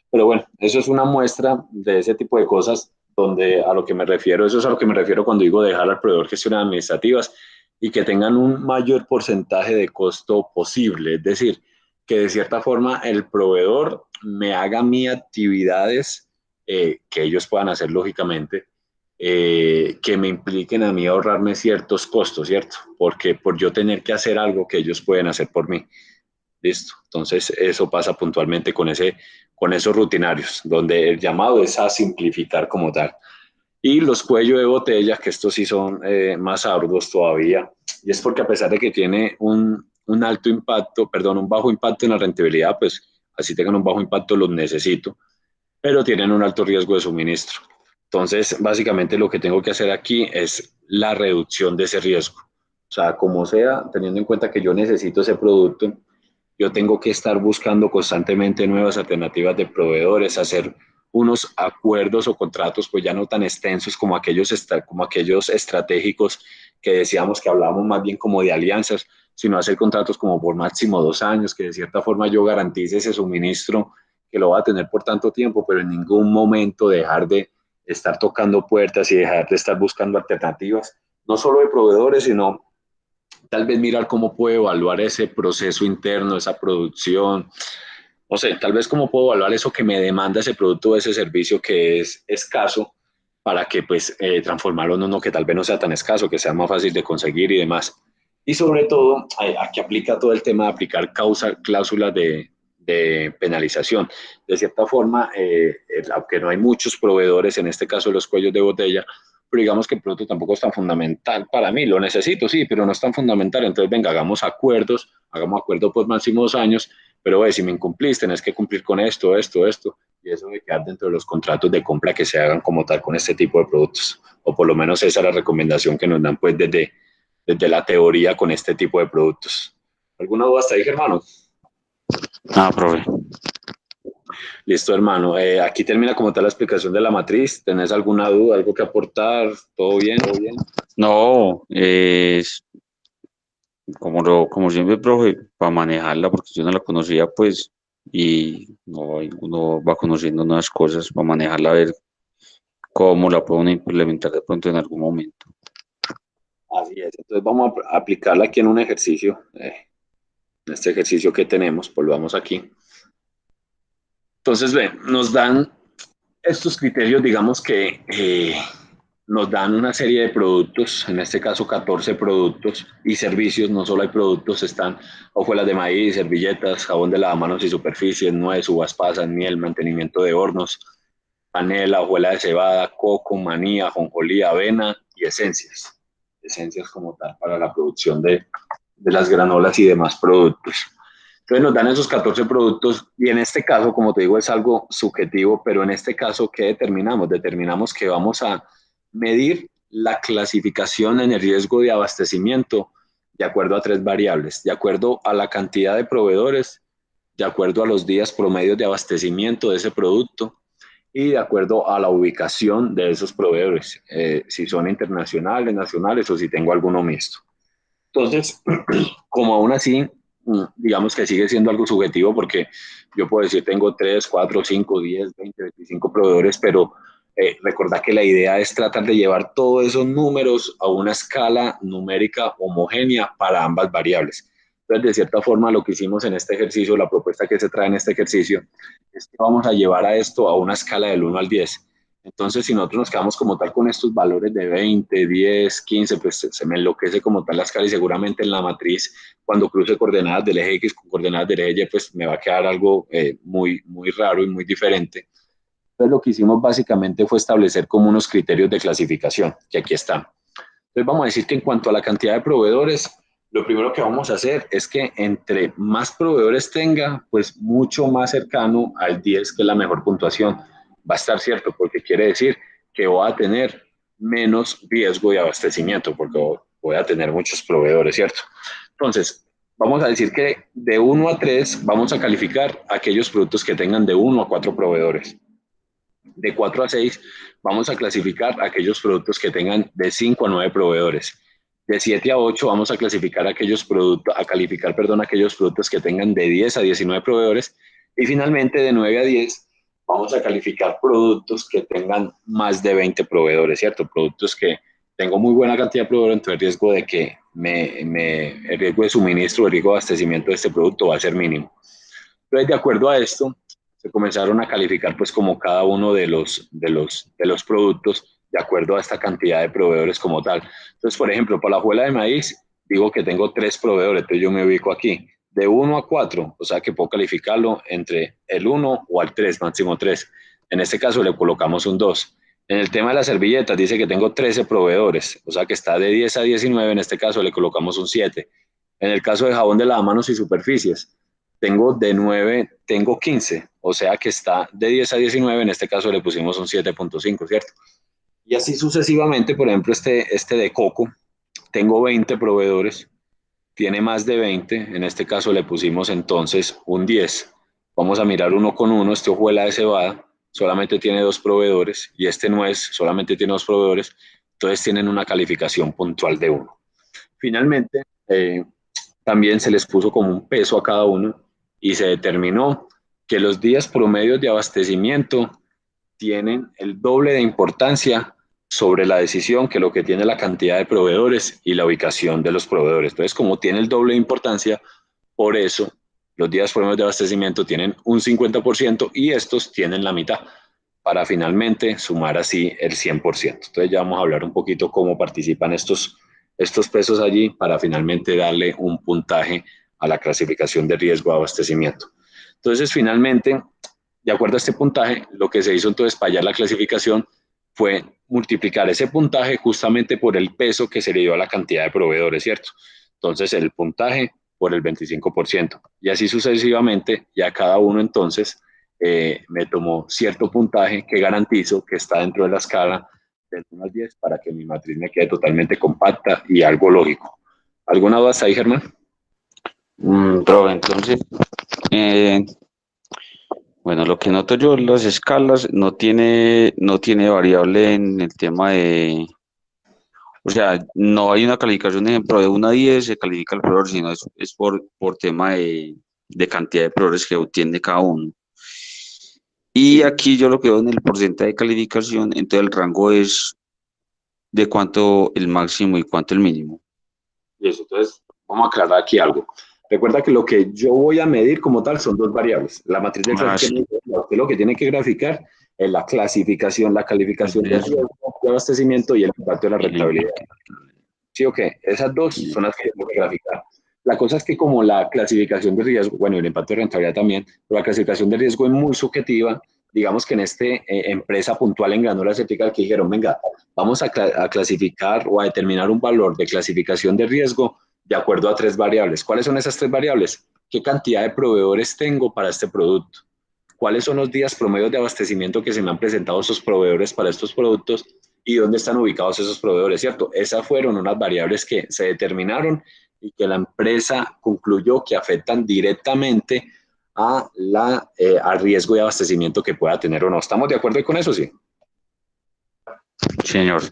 Pero bueno, eso es una muestra de ese tipo de cosas donde a lo que me refiero, eso es a lo que me refiero cuando digo dejar al proveedor gestiones administrativas y que tengan un mayor porcentaje de costo posible, es decir, que de cierta forma el proveedor me haga mis actividades que ellos puedan hacer lógicamente que me impliquen a mí ahorrarme ciertos costos, ¿cierto? Porque por yo tener que hacer algo que ellos pueden hacer por mí. Listo. Entonces, eso pasa puntualmente con esos rutinarios, donde el llamado es a simplificar como tal. Y los cuellos de botella, que estos sí son más arduos todavía, y es porque a pesar de que tiene un alto impacto, perdón, un bajo impacto en la rentabilidad, pues así tengan un bajo impacto, los necesito, pero tienen un alto riesgo de suministro. Entonces, básicamente lo que tengo que hacer aquí es la reducción de ese riesgo. O sea, como sea, teniendo en cuenta que yo necesito ese producto, yo tengo que estar buscando constantemente nuevas alternativas de proveedores, hacer unos acuerdos o contratos, pues ya no tan extensos como aquellos estratégicos que decíamos que hablábamos más bien como de alianzas, sino hacer contratos como por máximo 2 años, que de cierta forma yo garantice ese suministro que lo va a tener por tanto tiempo, pero en ningún momento dejar de estar tocando puertas y dejar de estar buscando alternativas, no solo de proveedores, sino tal vez mirar cómo puedo evaluar ese proceso interno, esa producción, no sé, tal vez cómo puedo evaluar eso que me demanda ese producto o ese servicio que es escaso para que pues transformarlo en uno que tal vez no sea tan escaso, que sea más fácil de conseguir y demás. Y sobre todo, aquí aplica todo el tema de aplicar cláusulas de penalización. De cierta forma, aunque no hay muchos proveedores, en este caso los cuellos de botella, pero digamos que el producto tampoco es tan fundamental para mí, lo necesito, sí, pero no es tan fundamental, entonces venga, hagamos acuerdos por máximo 2 años, pero si me incumplís, tenés que cumplir con esto, esto, esto, y eso debe quedar dentro de los contratos de compra que se hagan como tal con este tipo de productos, o por lo menos esa es la recomendación que nos dan pues desde la teoría con este tipo de productos. ¿Alguna duda hasta ahí, hermano? Ah, profe. Listo, hermano. Aquí termina como tal la explicación de la matriz. ¿Tenés alguna duda, algo que aportar? ¿Todo bien? ¿Todo bien? No, es como siempre, profe, para manejarla, porque yo no la conocía, pues, y no, uno va conociendo nuevas cosas para manejarla, a ver cómo la puedo implementar de pronto en algún momento. Así es. Entonces vamos a aplicarla aquí en un ejercicio. En este ejercicio que tenemos, volvamos aquí. Entonces, ven, nos dan estos criterios, digamos que nos dan una serie de productos, en este caso 14 productos y servicios, no solo hay productos, están hojuelas de maíz, servilletas, jabón de lavamanos y superficies, nuez, uvas pasas, miel, mantenimiento de hornos, panela, hojuela de cebada, coco, maní, ajonjolí, avena y esencias. Esencias como tal para la producción de las granolas y demás productos. Entonces nos dan esos 14 productos y en este caso, como te digo, es algo subjetivo, pero en este caso, ¿qué determinamos? Determinamos que vamos a medir la clasificación en el riesgo de abastecimiento de acuerdo a 3 variables, de acuerdo a la cantidad de proveedores, de acuerdo a los días promedios de abastecimiento de ese producto y de acuerdo a la ubicación de esos proveedores, si son internacionales, nacionales o si tengo alguno mixto. Entonces, como aún así, digamos que sigue siendo algo subjetivo porque yo puedo decir tengo 3, 4, 5, 10, 20, 25 proveedores, pero recordad que la idea es tratar de llevar todos esos números a una escala numérica homogénea para ambas variables. Entonces, de cierta forma, lo que hicimos en este ejercicio, la propuesta que se trae en este ejercicio, es que vamos a llevar a esto a una escala del 1 al 10. Entonces, si nosotros nos quedamos como tal con estos valores de 20, 10, 15, pues se me enloquece como tal la escala y seguramente en la matriz, cuando cruce coordenadas del eje X con coordenadas del eje Y, pues me va a quedar algo muy raro y muy diferente. Entonces, lo que hicimos básicamente fue establecer como unos criterios de clasificación, que aquí están. Entonces, vamos a decir que en cuanto a la cantidad de proveedores, lo primero que vamos a hacer es que entre más proveedores tenga, pues mucho más cercano al 10, que es la mejor puntuación, va a estar cierto, porque quiere decir que voy a tener menos riesgo de abastecimiento, porque voy a tener muchos proveedores, ¿cierto? Entonces, vamos a decir que de 1 a 3 vamos a calificar aquellos productos que tengan de 1 a 4 proveedores. De 4 a 6 vamos a clasificar aquellos productos que tengan de 5 a 9 proveedores. De 7 a 8 vamos a clasificar aquellos productos, aquellos productos que tengan de 10 a 19 proveedores. Y finalmente de 9 a 10 vamos a calificar productos que tengan más de 20 proveedores, ¿cierto? Productos que tengo muy buena cantidad de proveedores, entonces el riesgo de que el riesgo de suministro, el riesgo de abastecimiento de este producto va a ser mínimo. Entonces, de acuerdo a esto, se comenzaron a calificar pues como cada uno de los productos de acuerdo a esta cantidad de proveedores como tal. Entonces, por ejemplo, para la hojuela de maíz, digo que tengo 3 proveedores, entonces yo me ubico aquí, de 1 a 4, o sea que puedo calificarlo entre el 1 o al 3, máximo 3. En este caso le colocamos un 2. En el tema de las servilletas dice que tengo 13 proveedores, o sea que está de 10 a 19, en este caso le colocamos un 7. En el caso de jabón de lavamanos y superficies, tengo 15, o sea que está de 10 a 19, en este caso le pusimos un 7.5, ¿cierto? Y así sucesivamente, por ejemplo, este de coco, tengo 20 proveedores, tiene más de 20, en este caso le pusimos entonces un 10. Vamos a mirar uno con uno, este hojuela de cebada solamente tiene 2 proveedores y este nuez solamente tiene 2 proveedores, entonces tienen una calificación puntual de 1. Finalmente, también se les puso como un peso a cada uno y se determinó que los días promedios de abastecimiento tienen el doble de importancia sobre la decisión que lo que tiene la cantidad de proveedores y la ubicación de los proveedores. Entonces, como tiene el doble de importancia, por eso los días promedios de abastecimiento tienen un 50% y estos tienen la mitad, para finalmente sumar así el 100%. Entonces ya vamos a hablar un poquito cómo participan estos pesos allí para finalmente darle un puntaje a la clasificación de riesgo de abastecimiento. Entonces, finalmente, de acuerdo a este puntaje, lo que se hizo entonces para hallar la clasificación fue multiplicar ese puntaje justamente por el peso que se le dio a la cantidad de proveedores, ¿cierto? Entonces, el puntaje por el 25%. Y así sucesivamente, ya cada uno entonces me tomó cierto puntaje que garantizo que está dentro de la escala del 1 al 10 para que mi matriz me quede totalmente compacta y algo lógico. ¿Alguna duda hasta ahí, Germán? Pero entonces, eh, bueno, lo que noto yo, las escalas no tiene variable en el tema de, o sea, no hay una calificación, ejemplo, de 1 a 10 se califica el proveedor, sino es por tema de cantidad de proveedores que obtiene cada uno. Y Sí. aquí yo lo que veo en el porcentaje de calificación, entonces el rango es de cuánto el máximo y cuánto el mínimo. Y eso, entonces, vamos a aclarar aquí algo. Recuerda que lo que yo voy a medir como tal son 2 variables. La matriz de Ah, sí. clasificación, usted lo que tiene que graficar es la clasificación, la calificación de Riesgo riesgo, de abastecimiento y el impacto de la y el rentabilidad. impacto. Sí, ok, esas dos son las que tengo que graficar. La cosa es que como la clasificación de riesgo, bueno, y el impacto de rentabilidad también, pero la clasificación de riesgo es muy subjetiva, digamos que en empresa puntual en granola certificada que dijeron, venga, vamos a clasificar o a determinar un valor de clasificación de riesgo de acuerdo a 3 variables. ¿Cuáles son esas 3 variables? ¿Qué cantidad de proveedores tengo para este producto? ¿Cuáles son los días promedios de abastecimiento que se me han presentado esos proveedores para estos productos? ¿Y dónde están ubicados esos proveedores? ¿Cierto? Esas fueron unas variables que se determinaron y que la empresa concluyó que afectan directamente al riesgo de abastecimiento que pueda tener o no. ¿Estamos de acuerdo con eso? Sí. Señor.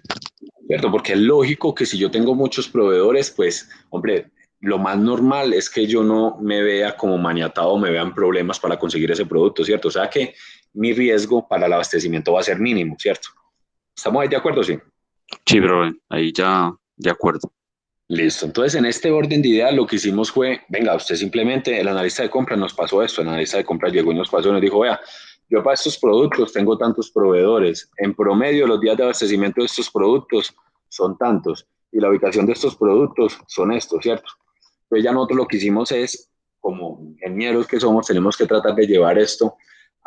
¿Cierto? Porque es lógico que si yo tengo muchos proveedores, pues, hombre, lo más normal es que yo no me vea como maniatado o me vean problemas para conseguir ese producto, ¿cierto? O sea que mi riesgo para el abastecimiento va a ser mínimo, ¿cierto? ¿Estamos ahí de acuerdo? Sí. Sí, pero ahí ya de acuerdo. Listo. Entonces, en este orden de ideas, lo que hicimos fue, venga, usted simplemente, el analista de compra nos pasó esto, el analista de compra llegó y nos pasó y nos dijo, vea, yo para estos productos tengo tantos proveedores, en promedio los días de abastecimiento de estos productos son tantos, y la ubicación de estos productos son estos, ¿cierto? Entonces ya nosotros lo que hicimos es, como ingenieros que somos, tenemos que tratar de llevar esto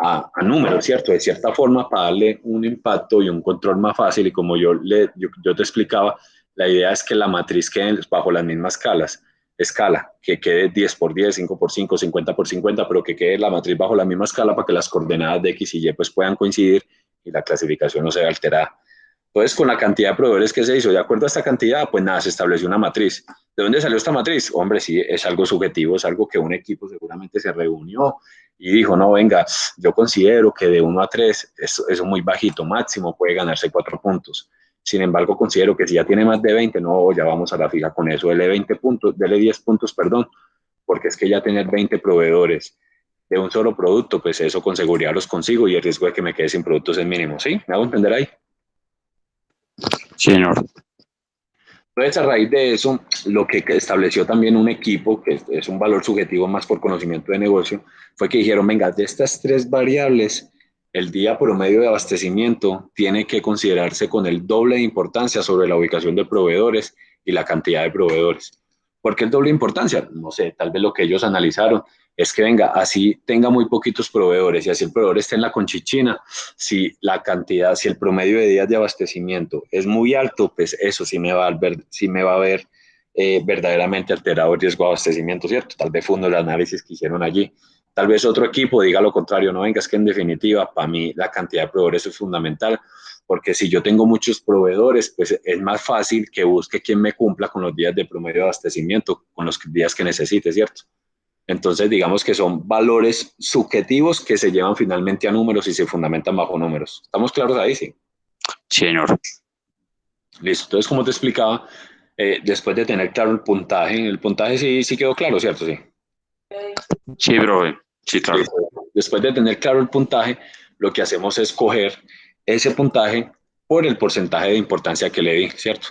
a números, ¿cierto? De cierta forma, para darle un impacto y un control más fácil, y como yo te explicaba, la idea es que la matriz quede bajo las mismas escala, que quede 10 por 10, 5 por 5, 50 por 50, pero que quede la matriz bajo la misma escala para que las coordenadas de X y Y pues puedan coincidir y la clasificación no sea alterada. Entonces, con la cantidad de proveedores que se hizo, de acuerdo a esta cantidad, pues nada, se estableció una matriz. ¿De dónde salió esta matriz? Hombre, sí, es algo subjetivo, es algo que un equipo seguramente se reunió y dijo, no, venga, yo considero que de 1 a 3 es muy bajito, máximo puede ganarse 4 puntos. Sin embargo, considero que si ya tiene más de 20, no, ya vamos a la fija con eso, dele 20 puntos, dele 10 puntos, perdón, porque es que ya tener 20 proveedores de un solo producto, pues eso con seguridad los consigo y el riesgo de que me quede sin productos es mínimo, ¿sí? ¿Me hago entender ahí? Sí, señor. Entonces, a raíz de eso, lo que estableció también un equipo, que es un valor subjetivo más por conocimiento de negocio, fue que dijeron, venga, de estas tres variables, el día promedio de abastecimiento tiene que considerarse con el doble de importancia sobre la ubicación de proveedores y la cantidad de proveedores. ¿Por qué el doble de importancia? No sé, tal vez lo que ellos analizaron es que, venga, así tenga muy poquitos proveedores y así el proveedor esté en la Conchichina, si la cantidad, si el promedio de días de abastecimiento es muy alto, pues eso sí me va a ver verdaderamente alterado el riesgo de abastecimiento, ¿cierto? Tal vez fue uno de los análisis que hicieron allí. Tal vez otro equipo diga lo contrario, no venga, es que en definitiva, para mí la cantidad de proveedores es fundamental, porque si yo tengo muchos proveedores, pues es más fácil que busque quien me cumpla con los días de promedio de abastecimiento, con los días que necesite, ¿cierto? Entonces, digamos que son valores subjetivos que se llevan finalmente a números y se fundamentan bajo números. ¿Estamos claros ahí? Sí. Sí, señor. Listo. Entonces, como te explicaba, después de tener claro el puntaje sí quedó claro, ¿cierto? Sí. Sí, profe. Sí, claro. Listo. Después de tener claro el puntaje, lo que hacemos es coger ese puntaje por el porcentaje de importancia que le di, ¿cierto?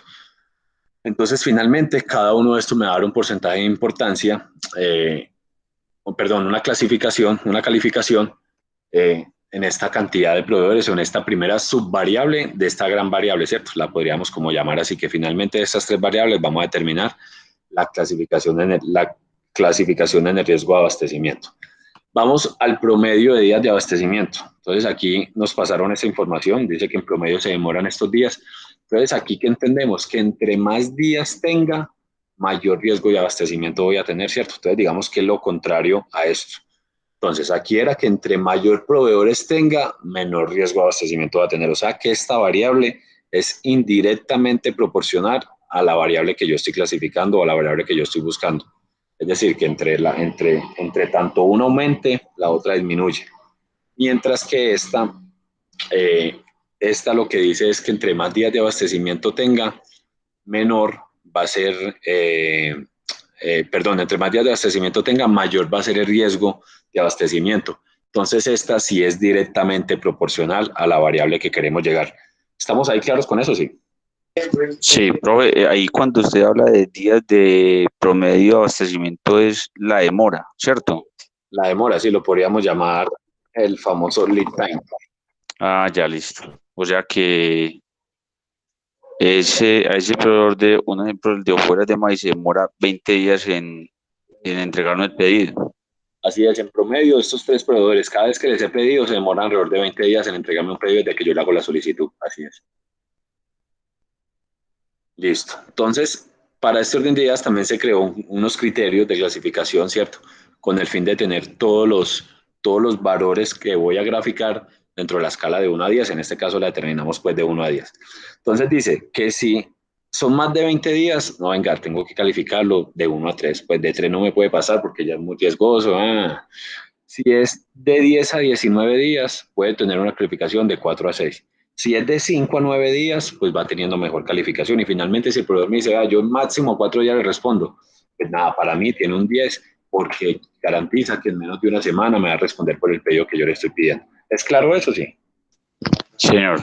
Entonces, finalmente, cada uno de estos me va a dar un porcentaje de importancia, perdón, una calificación en esta cantidad de proveedores o en esta primera subvariable de esta gran variable, ¿cierto? La podríamos como llamar así, que finalmente de estas tres variables vamos a determinar la clasificación en el riesgo de abastecimiento. Vamos al promedio de días de abastecimiento. Entonces aquí nos pasaron esta información, dice que en promedio se demoran estos días. Entonces aquí que entendemos que entre más días tenga, mayor riesgo de abastecimiento voy a tener, ¿cierto? Entonces digamos que es lo contrario a esto. Entonces aquí era que entre mayor proveedores tenga, menor riesgo de abastecimiento va a tener. O sea que esta variable es indirectamente proporcional a la variable que yo estoy clasificando o a la variable que yo estoy buscando. Es decir, que entre tanto una aumente, la otra disminuye. Mientras que esta lo que dice es que entre más días de abastecimiento tenga, menor va a ser, perdón, entre más días de abastecimiento tenga, mayor va a ser el riesgo de abastecimiento. Entonces, esta sí es directamente proporcional a la variable que queremos llegar. ¿Estamos ahí claros con eso? Sí. Sí, profe, ahí cuando usted habla de días de promedio de abastecimiento es la demora, ¿cierto? La demora, sí lo podríamos llamar el famoso lead time. Ah, ya listo. O sea que a ese proveedor de, un ejemplo, el de hojuelas de maíz se demora 20 días en entregarnos el pedido. Así es, en promedio, estos tres proveedores, cada vez que les he pedido, se demoran alrededor de 20 días en entregarme un pedido desde que yo le hago la solicitud. Así es. Listo. Entonces, para este orden de ideas también se creó unos criterios de clasificación, ¿cierto? Con el fin de tener todos los valores que voy a graficar dentro de la escala de 1 a 10. En este caso la determinamos pues de 1 a 10. Entonces dice que si son más de 20 días, no, venga, tengo que calificarlo de 1 a 3. Pues de 3 no me puede pasar porque ya es muy riesgoso. Si es de 10 a 19 días, puede tener una calificación de 4 a 6. Si es de 5 a 9 días, pues va teniendo mejor calificación. Y finalmente, si el proveedor me dice, yo máximo 4 días le respondo, pues nada, para mí tiene un 10 porque garantiza que en menos de una semana me va a responder por el pedido que yo le estoy pidiendo. ¿Es claro eso? Sí. Señor.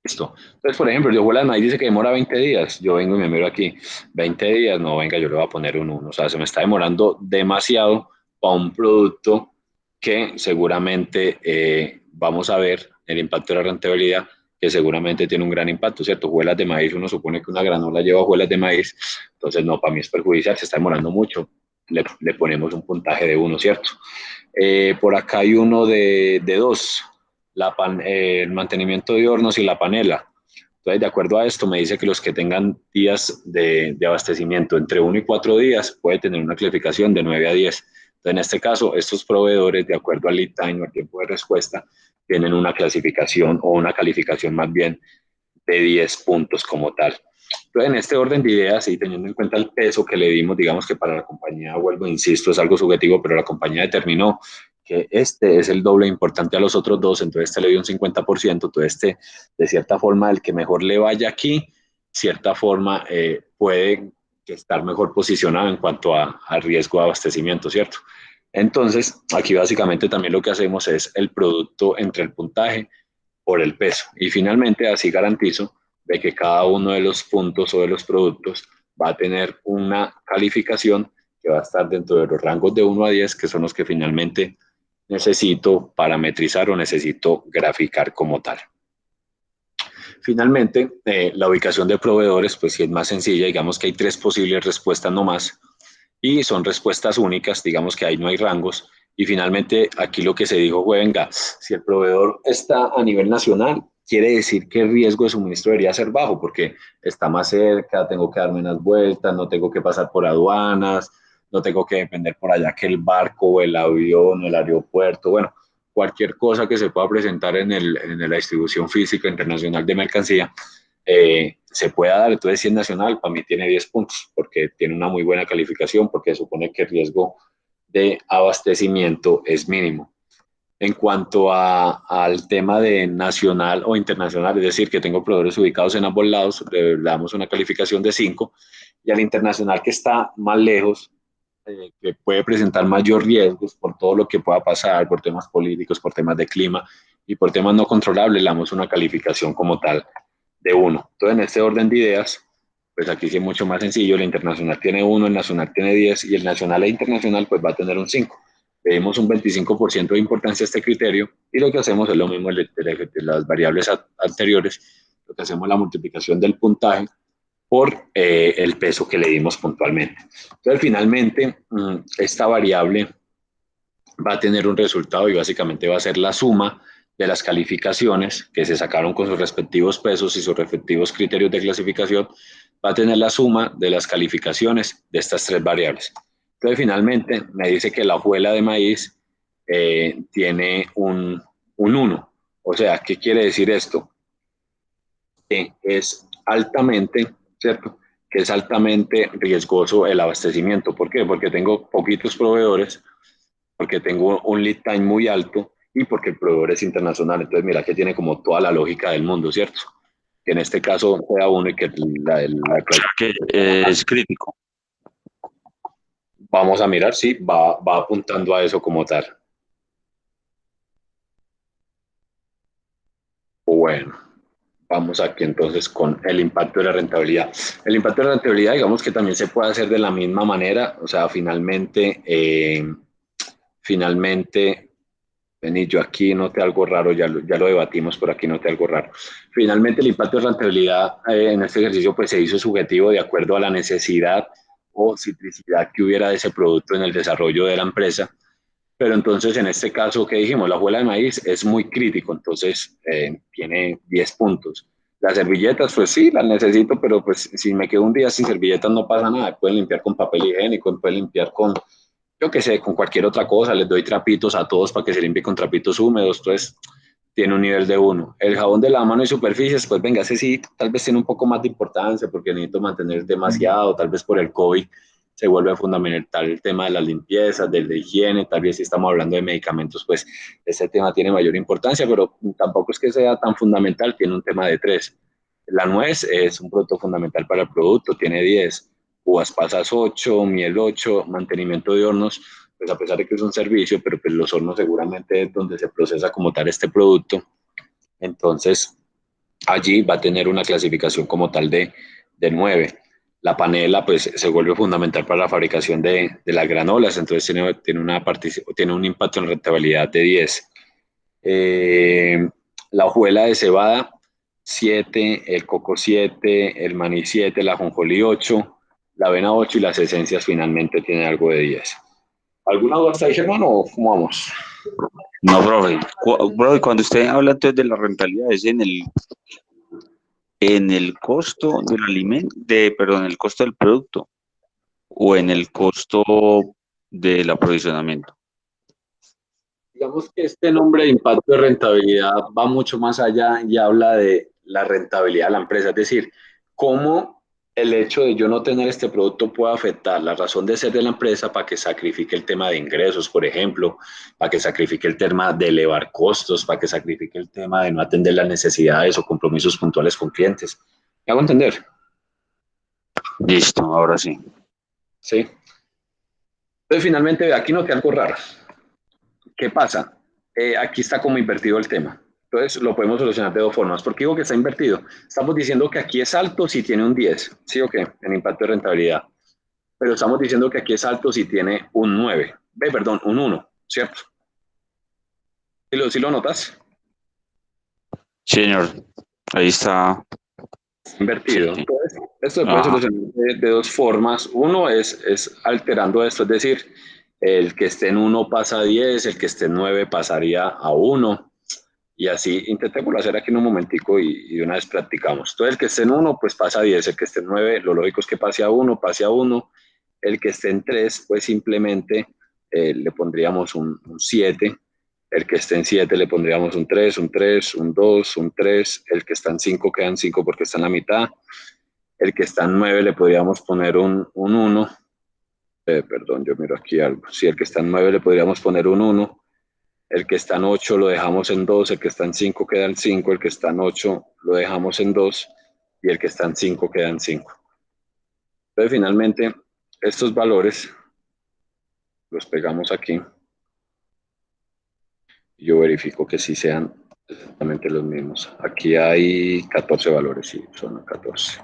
Listo. Entonces, por ejemplo, yo Hola Maíz dice que demora 20 días. Yo vengo y me miro aquí, 20 días, no, venga, yo le voy a poner un 1. O sea, se me está demorando demasiado para un producto que seguramente vamos a ver el impacto de la rentabilidad, que seguramente tiene un gran impacto, ¿cierto? Hojuelas de maíz, uno supone que una granola lleva hojuelas de maíz, entonces no, para mí es perjudicial, se está demorando mucho, le ponemos un puntaje de 1, ¿cierto? Por acá hay uno de 2, el mantenimiento de hornos y la panela. Entonces, de acuerdo a esto, me dice que los que tengan días de abastecimiento entre 1 y 4 días puede tener una calificación de 9 a 10. Entonces, en este caso, estos proveedores, de acuerdo al lead time o al tiempo de respuesta, tienen una clasificación o una calificación más bien de 10 puntos como tal. Entonces, en este orden de ideas y teniendo en cuenta el peso que le dimos, digamos que para la compañía, vuelvo, insisto, es algo subjetivo, pero la compañía determinó que este es el doble importante a los otros dos, entonces este le dio un 50%, entonces este, de cierta forma, el que mejor le vaya aquí, cierta forma, puede estar mejor posicionado en cuanto a riesgo de abastecimiento, ¿cierto? Entonces, aquí básicamente también lo que hacemos es el producto entre el puntaje por el peso. Y finalmente, así garantizo de que cada uno de los puntos o de los productos va a tener una calificación que va a estar dentro de los rangos de 1 a 10, que son los que finalmente necesito parametrizar o necesito graficar como tal. Finalmente, la ubicación de proveedores, pues sí es más sencilla, digamos que hay 3 posibles respuestas nomás, y son respuestas únicas, digamos que ahí no hay rangos, y finalmente aquí lo que se dijo fue, venga, si el proveedor está a nivel nacional, quiere decir que el riesgo de suministro debería ser bajo, porque está más cerca, tengo que darme unas vueltas, no tengo que pasar por aduanas, no tengo que depender por allá que el barco o el avión o el aeropuerto, bueno, cualquier cosa que se pueda presentar en la distribución física internacional de mercancía, se pueda dar. Entonces, si es nacional, para mí tiene 10 puntos, porque tiene una muy buena calificación, porque supone que el riesgo de abastecimiento es mínimo. En cuanto al tema de nacional o internacional, es decir, que tengo proveedores ubicados en ambos lados, le damos una calificación de 5, y al internacional que está más lejos, que puede presentar mayor riesgos por todo lo que pueda pasar, por temas políticos, por temas de clima y por temas no controlables, le damos una calificación como tal de 1. Entonces, en este orden de ideas, pues aquí sí es mucho más sencillo, el internacional tiene 1, el nacional tiene 10 y el nacional e internacional pues va a tener un 5. Le dimos un 25% de importancia a este criterio y lo que hacemos es lo mismo de las variables anteriores, lo que hacemos es la multiplicación del puntaje por el peso que le dimos puntualmente. Entonces, finalmente, esta variable va a tener un resultado y básicamente va a ser la suma de las calificaciones que se sacaron con sus respectivos pesos y sus respectivos criterios de clasificación, va a tener la suma de las calificaciones de estas 3 variables. Entonces, finalmente, me dice que la hojuela de maíz tiene un 1. O sea, ¿qué quiere decir esto? Que es altamente, ¿cierto? Que es altamente riesgoso el abastecimiento. ¿Por qué? Porque tengo poquitos proveedores, porque tengo un lead time muy alto y porque el proveedor es internacional. Entonces, mira que tiene como toda la lógica del mundo, ¿cierto? Que en este caso sea uno y que Que es crítico. vamos a mirar, sí, va apuntando a eso como tal. Bueno, vamos aquí entonces con el impacto de la rentabilidad. El impacto de la rentabilidad, digamos que también se puede hacer de la misma manera, o sea, finalmente, vení, yo aquí noté algo raro, ya lo debatimos, por aquí noté algo raro. Finalmente, el impacto de rentabilidad en este ejercicio pues se hizo subjetivo de acuerdo a la necesidad o citricidad que hubiera de ese producto en el desarrollo de la empresa. Pero entonces, en este caso que dijimos, la hojuela de maíz es muy crítico, entonces tiene 10 puntos. Las servilletas, pues sí, las necesito, pero pues si me quedo un día sin servilletas no pasa nada. Pueden limpiar con papel higiénico, pueden limpiar con, yo qué sé, con cualquier otra cosa. Les doy trapitos a todos para que se limpie con trapitos húmedos, entonces tiene un nivel de 1. El jabón de la mano y superficies, pues venga, ese sí, tal vez tiene un poco más de importancia porque necesito mantener demasiado, tal vez por el COVID se vuelve fundamental el tema de las limpiezas, de la higiene, tal vez si estamos hablando de medicamentos, pues ese tema tiene mayor importancia, pero tampoco es que sea tan fundamental, tiene un tema de 3. La nuez es un producto fundamental para el producto, tiene 10, uvas pasas 8, miel 8, mantenimiento de hornos, pues a pesar de que es un servicio, pero pues los hornos seguramente es donde se procesa como tal este producto, entonces allí va a tener una clasificación como tal de 9. La panela pues se vuelve fundamental para la fabricación de las granolas, entonces tiene un impacto en rentabilidad de 10. La hojuela de cebada 7, el coco 7, el maní 7, la ajonjolí 8, la avena 8 y las esencias finalmente tienen algo de 10. ¿Alguna duda hasta ahí, hermano, o cómo vamos? No, profe. Profe, cuando usted habla entonces de la rentabilidad, ¿es en el costo del alimento, perdón, el costo del producto o en el costo del aprovisionamiento? Digamos que este nombre de impacto de rentabilidad va mucho más allá y habla de la rentabilidad de la empresa, es decir, cómo el hecho de yo no tener este producto puede afectar la razón de ser de la empresa para que sacrifique el tema de ingresos, por ejemplo, para que sacrifique el tema de elevar costos, para que sacrifique el tema de no atender las necesidades o compromisos puntuales con clientes. ¿Me hago entender? Listo, ahora sí. Sí. Entonces, finalmente, aquí no queda algo raro. ¿Qué pasa? Aquí está como invertido el tema. Entonces lo podemos solucionar de dos formas. ¿Por qué digo que está invertido? Estamos diciendo que aquí es alto si tiene un 10, ¿sí o qué? En impacto de rentabilidad. Pero estamos diciendo que aquí es alto si tiene un 9, perdón, un 1, ¿cierto? ¿Sí lo notas? Sí, señor, ahí está. Sí, Invertido. sí. Entonces, esto se puede Ajá. solucionar de dos formas. Uno es alterando esto, es decir, el que esté en 1 pasa a 10, el que esté en 9 pasaría a 1. Y así intentémoslo hacer aquí en un momentico y de una vez practicamos. Entonces, el que esté en 1, pues pasa a 10. El que esté en 9, lo lógico es que pase a 1, pase a 1. El que esté en 3, pues simplemente le pondríamos un 7. El que esté en 7 le pondríamos un 3, un 3, un 2, un 3. El que está en 5 quedan 5 porque está en la mitad. El que está en 9 le podríamos poner un 1. Perdón, yo miro aquí algo. Si el que está en 9 le podríamos poner un 1. El que está en 8 lo dejamos en 2, el que está en 5 queda en 5, el que está en 8 lo dejamos en 2 y el que está en 5 queda en 5. Entonces, finalmente, estos valores los pegamos aquí y yo verifico que sí sean exactamente los mismos. Aquí hay 14 valores, sí, son 14.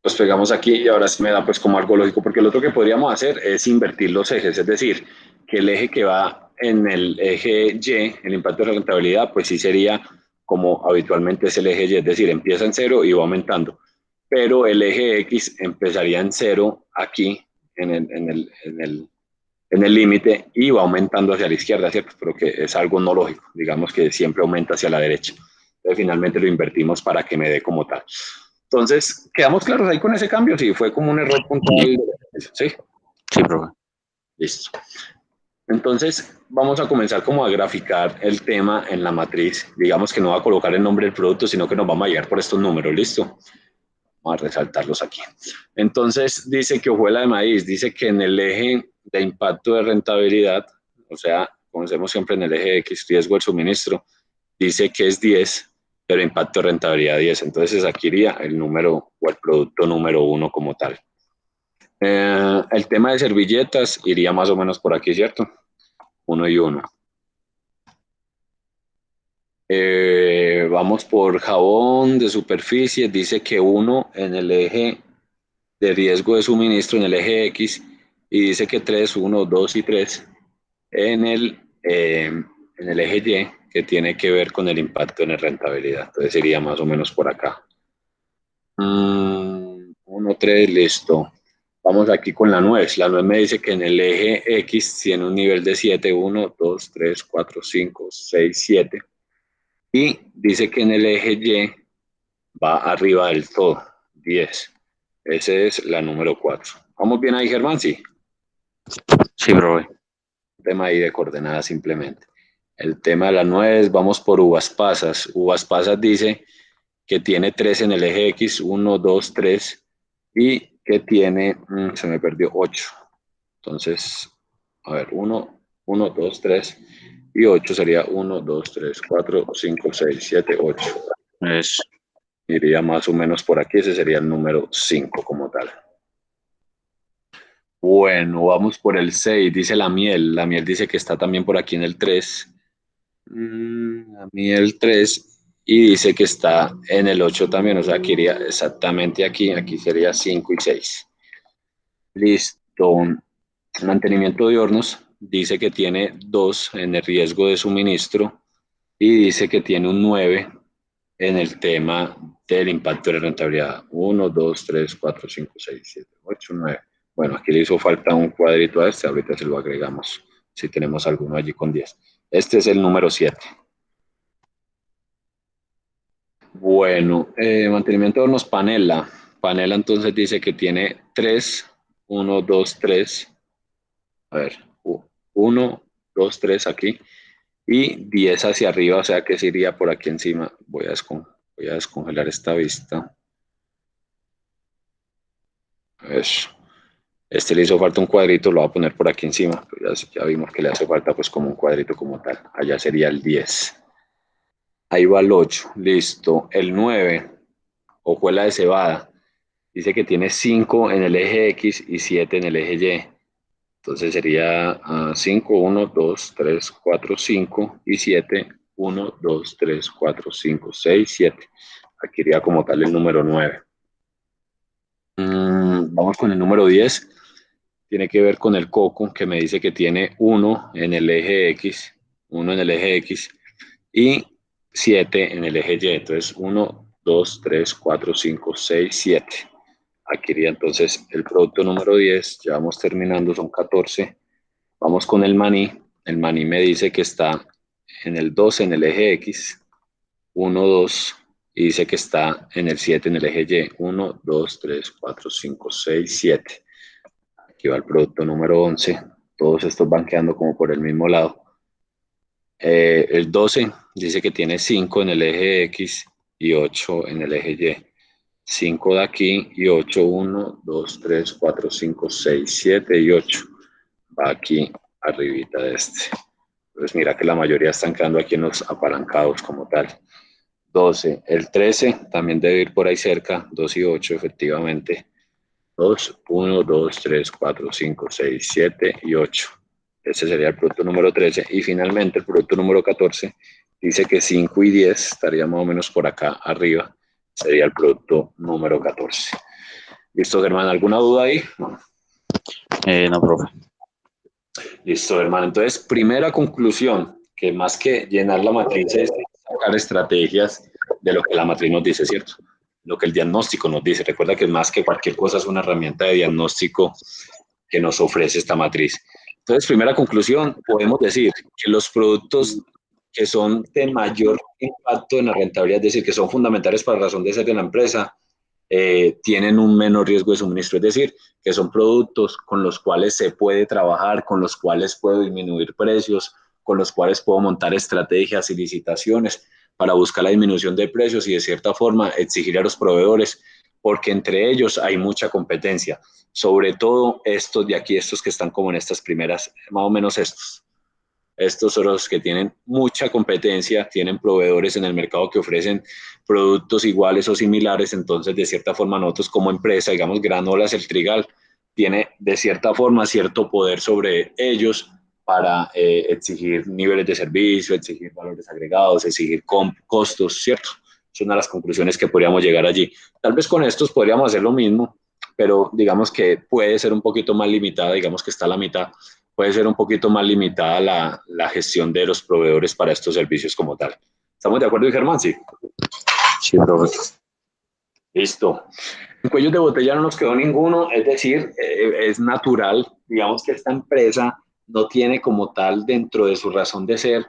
Los pegamos aquí y ahora sí me da pues como algo lógico, porque lo otro que podríamos hacer es invertir los ejes, es decir, que el eje que va en el eje Y, el impacto de rentabilidad, pues sí sería como habitualmente es el eje Y, es decir, empieza en 0 y va aumentando, pero el eje X empezaría en 0 aquí, en el límite, y va aumentando hacia la izquierda, ¿cierto? Pero que es algo no lógico, digamos que siempre aumenta hacia la derecha. Entonces finalmente lo invertimos para que me dé como tal. Entonces, ¿quedamos claros ahí con ese cambio? Sí, fue como un error Sí, puntual. Sí, sí, profe. listo. Entonces, vamos a comenzar como a graficar el tema en la matriz. Digamos que no va a colocar el nombre del producto, sino que nos vamos a guiar por estos números, ¿listo? Vamos a resaltarlos aquí. Entonces, dice que hojuela de maíz, dice que en el eje de impacto de rentabilidad, o sea, comencemos siempre en el eje X, riesgo del suministro, dice que es 10, pero impacto de rentabilidad 10. Entonces aquí iría el número o el producto número 1 como tal. El tema de servilletas iría más o menos por aquí, ¿cierto? 1 y 1. Vamos por jabón de superficie, dice que 1 en el eje de riesgo de suministro, en el eje X, y dice que 3, 1, 2 y 3 en el eje Y, que tiene que ver con el impacto en la rentabilidad. Entonces sería más o menos por acá. 1, 3, listo. Vamos aquí con la nuez. La nuez me dice que en el eje X tiene un nivel de 7, 1, 2, 3, 4, 5, 6, 7. Y dice que en el eje Y va arriba del todo, 10. Ese es la número 4. ¿Vamos bien ahí, Germán? Sí. Sí, profe. Tema ahí de coordenadas simplemente. El tema de la nuez, vamos por uvas pasas. Uvas pasas dice que tiene 3 en el eje X, 1, 2, 3, y que tiene, se me perdió, 8. Entonces, a ver, 1, 1, 2, 3, y 8 sería 1, 2, 3, 4, 5, 6, 7, 8. Es, Iría más o menos por aquí, ese sería el número 5 como tal. Bueno, vamos por el 6, dice la miel. La miel dice que está también por aquí en el 3. La miel 3 y dice que está en el 8 también, o sea, que iría exactamente aquí, aquí sería 5 y 6. Listo. Mantenimiento de hornos, dice que tiene 2 en el riesgo de suministro y dice que tiene un 9 en el tema del impacto de rentabilidad. 1, 2, 3, 4, 5, 6, 7, 8, 9. Bueno, aquí le hizo falta un cuadrito a este, ahorita se lo agregamos, si tenemos alguno allí con 10. Este es el número 7. Bueno, mantenimiento de hornos panela. Panela entonces dice que tiene 3, 1, 2, 3. A ver, 1, 2, 3 aquí y 10 hacia arriba, o sea que se iría por aquí encima. Voy a descongelar esta vista. Eso. Este le hizo falta un cuadrito, lo voy a poner por aquí encima. Pues ya vimos que le hace falta pues como un cuadrito como tal. Allá sería el 10. Ahí va el 8, listo. El 9, hojuela de cebada. Dice que tiene 5 en el eje X y 7 en el eje Y. Entonces sería 5, 1, 2, 3, 4, 5 y 7, 1, 2, 3, 4, 5, 6, 7. Aquí iría como tal el número 9. Vamos con el número 10. Tiene que ver con el coco, que me dice que tiene 1 en el eje X, 1 en el eje X y 7 en el eje Y. Entonces 1, 2, 3, 4, 5, 6, 7. Aquí iría entonces el producto número 10. Ya vamos terminando, son 14. Vamos con el maní. El maní me dice que está en el 2 en el eje X, 1, 2, y dice que está en el 7 en el eje Y, 1, 2, 3, 4, 5, 6, 7. Aquí va el producto número 11. Todos estos van quedando como por el mismo lado. El 12 dice que tiene 5 en el eje X y 8 en el eje Y. 5 de aquí y 8, 1, 2, 3, 4, 5, 6, 7 y 8. Va aquí arribita de este. Pues mira que la mayoría están quedando aquí en los apalancados como tal. 12. El 13 también debe ir por ahí cerca. 2 y 8 efectivamente. 2, 1, 2, 3, 4, 5, 6, 7 y 8. Ese sería el producto número 13. Y finalmente el producto número 14 dice que 5 y 10 estaría más o menos por acá arriba. Sería el producto número 14. ¿Listo, Germán? ¿Alguna duda ahí? No, profe. Listo, hermano. Entonces, primera conclusión, que más que llenar la matriz es sacar estrategias de lo que la matriz nos dice, ¿cierto? Lo que el diagnóstico nos dice. Recuerda que más que cualquier cosa es una herramienta de diagnóstico que nos ofrece esta matriz. Entonces, primera conclusión, podemos decir que los productos que son de mayor impacto en la rentabilidad, es decir, que son fundamentales para la razón de ser de la empresa, tienen un menor riesgo de suministro, es decir, que son productos con los cuales se puede trabajar, con los cuales puedo disminuir precios, con los cuales puedo montar estrategias y licitaciones para buscar la disminución de precios y de cierta forma exigir a los proveedores, porque entre ellos hay mucha competencia, sobre todo estos de aquí, estos que están como en estas primeras, más o menos estos. Estos son los que tienen mucha competencia, tienen proveedores en el mercado que ofrecen productos iguales o similares, entonces de cierta forma nosotros como empresa, digamos Granolas, el Trigal, tiene de cierta forma cierto poder sobre ellos para exigir niveles de servicio, exigir valores agregados, exigir costos, ¿cierto? Es una de las conclusiones que podríamos llegar allí. Tal vez con estos podríamos hacer lo mismo, pero digamos que puede ser un poquito más limitada, digamos que está a la mitad, puede ser un poquito más limitada la gestión de los proveedores para estos servicios como tal. ¿Estamos de acuerdo, Germán? Sí. Sí, profe. Listo. En cuellos de botella no nos quedó ninguno, es decir, es natural, digamos que esta empresa no tiene como tal dentro de su razón de ser,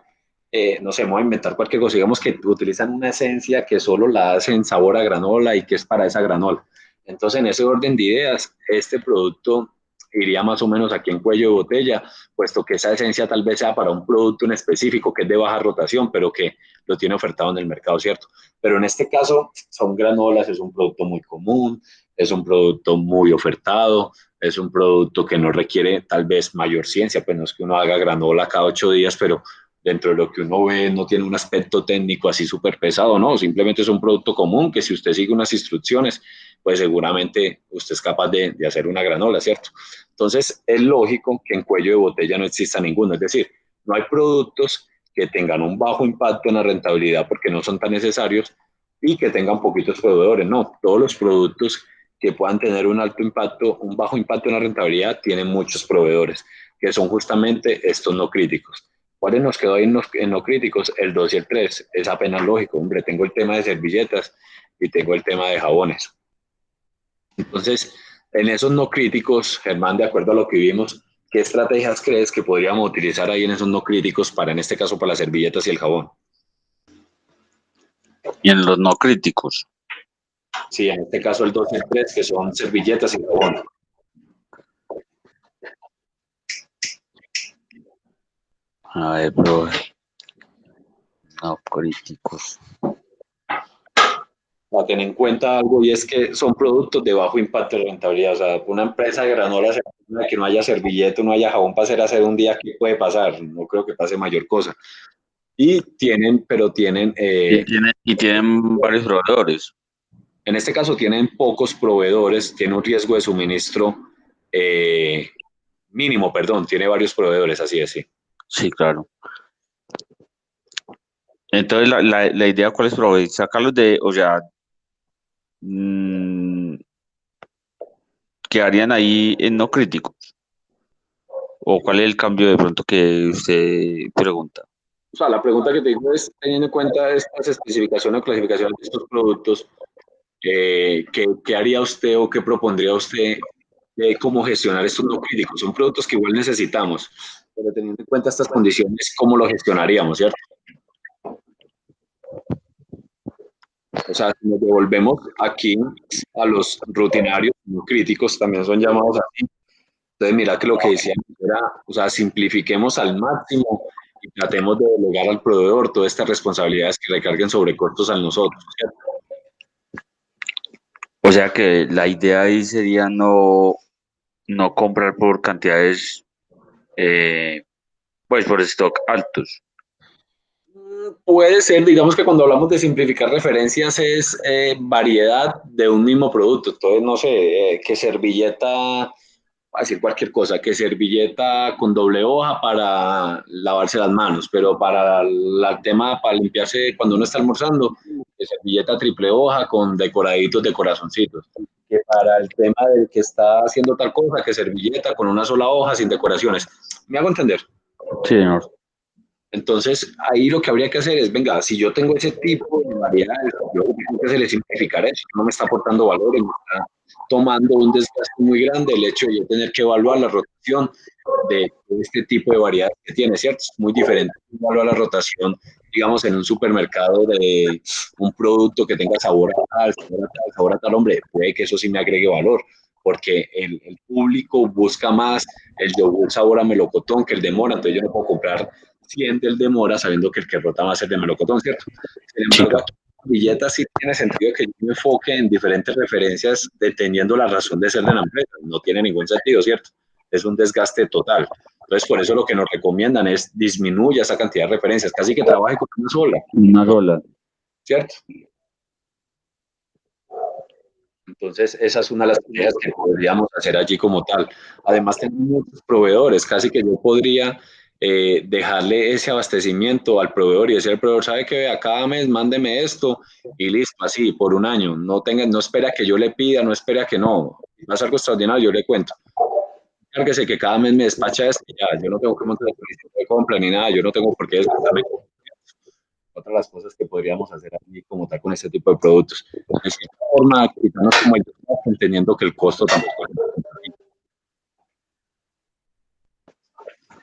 no sé, vamos a inventar cualquier cosa, digamos que utilizan una esencia que solo la hacen sabor a granola y que es para esa granola. Entonces, en ese orden de ideas, este producto iría más o menos aquí en cuello de botella, puesto que esa esencia tal vez sea para un producto en específico que es de baja rotación, pero que lo tiene ofertado en el mercado, ¿cierto? Pero en este caso son granolas, es un producto muy común, es un producto muy ofertado, es un producto que no requiere tal vez mayor ciencia, pues no es que uno haga granola cada 8 días, pero dentro de lo que uno ve no tiene un aspecto técnico así súper pesado, no, simplemente es un producto común que si usted sigue unas instrucciones, pues seguramente usted es capaz de hacer una granola, ¿cierto? Entonces es lógico que en cuello de botella no exista ninguno, es decir, no hay productos que tengan un bajo impacto en la rentabilidad porque no son tan necesarios y que tengan poquitos proveedores. No, todos los productos que puedan tener un alto impacto, un bajo impacto en la rentabilidad, tienen muchos proveedores, que son justamente estos no críticos. ¿Cuáles nos quedó ahí en no críticos? El 2 y el 3. Es apenas lógico, hombre, tengo el tema de servilletas y tengo el tema de jabones. Entonces, en esos no críticos, Germán, de acuerdo a lo que vimos, ¿qué estrategias crees que podríamos utilizar ahí en esos no críticos para, en este caso, para las servilletas y el jabón? Y en los no críticos. Sí, en este caso el 2 y el 3, que son servilletas y jabón. A ver, bro. No críticos. A tener en cuenta algo, y es que son productos de bajo impacto de rentabilidad. O sea, una empresa de granolas que no haya servilleta, no haya jabón para hacer un día, ¿qué puede pasar? No creo que pase mayor cosa. Y tienen, Y tienen varios proveedores. en este caso tienen pocos proveedores, tiene un riesgo de suministro mínimo, perdón, tiene varios proveedores, así es, sí. Sí, claro. Entonces, la idea, ¿cuál es, profe? Sacarlos de, o sea, quedarían ahí en no críticos. ¿O cuál es el cambio de pronto que usted pregunta? O sea, la pregunta que te digo es, teniendo en cuenta estas especificaciones o clasificaciones de estos productos, ¿qué haría usted o qué propondría usted de cómo gestionar estos no críticos? Son productos que igual necesitamos, pero teniendo en cuenta estas condiciones, ¿cómo lo gestionaríamos, cierto? O sea, si nos devolvemos aquí a los rutinarios, no críticos, también son llamados así. Entonces, mira que lo que decíamos era, o sea, simplifiquemos al máximo y tratemos de delegar al proveedor todas estas responsabilidades que recarguen sobre costos a nosotros, ¿cierto? O sea que la idea ahí sería no comprar por cantidades, pues por stock altos. Puede ser, digamos que cuando hablamos de simplificar referencias es variedad de un mismo producto. Entonces, no sé, que servilleta, a decir cualquier cosa, que servilleta con doble hoja para lavarse las manos, pero para el tema, para limpiarse cuando uno está almorzando, que servilleta triple hoja con decoraditos de corazoncitos. Que para el tema del que está haciendo tal cosa, que servilleta con una sola hoja sin decoraciones. ¿Me hago entender? Sí, señor. Entonces, ahí lo que habría que hacer es, venga, si yo tengo ese tipo de variedades, yo lo que tengo que hacer es simplificar eso, no me está aportando valor, me está tomando un desgaste muy grande el hecho de yo tener que evaluar la rotación de este tipo de variedades que tiene, ¿cierto? Es muy diferente evaluar la rotación, digamos, en un supermercado de un producto que tenga sabor a tal, sabor a tal, hombre, puede que eso sí me agregue valor, porque el público busca más el yogur sabor a melocotón que el de mora, entonces yo no puedo comprar 100 del de mora sabiendo que el que rota va a ser de melocotón, ¿cierto? Sin embargo, Chica. aquí Villeta sí tiene sentido que yo me enfoque en diferentes referencias dependiendo la razón de ser de la empresa. No tiene ningún sentido, ¿cierto? Es un desgaste total. Entonces, por eso lo que nos recomiendan es disminuya esa cantidad de referencias, casi que trabaje con una sola, Una sola. ¿cierto? Entonces, esa es una de las ideas que podríamos hacer allí como tal. Además, tenemos muchos proveedores, casi que yo podría dejarle ese abastecimiento al proveedor y decir al proveedor, sabe que a cada mes mándeme esto y listo, así, por un año. No espera que yo le pida, no espera que no. Si pasa algo extraordinario, yo le cuento. Cárguese que cada mes me despacha esto, ya, yo no tengo que montar la solicitud de compra ni nada, yo no tengo por qué desgastarme. Otra de las cosas que podríamos hacer aquí como tal con este tipo de productos. De cierta forma, quitarnos como el desgaste, entendiendo que el costo tampoco es.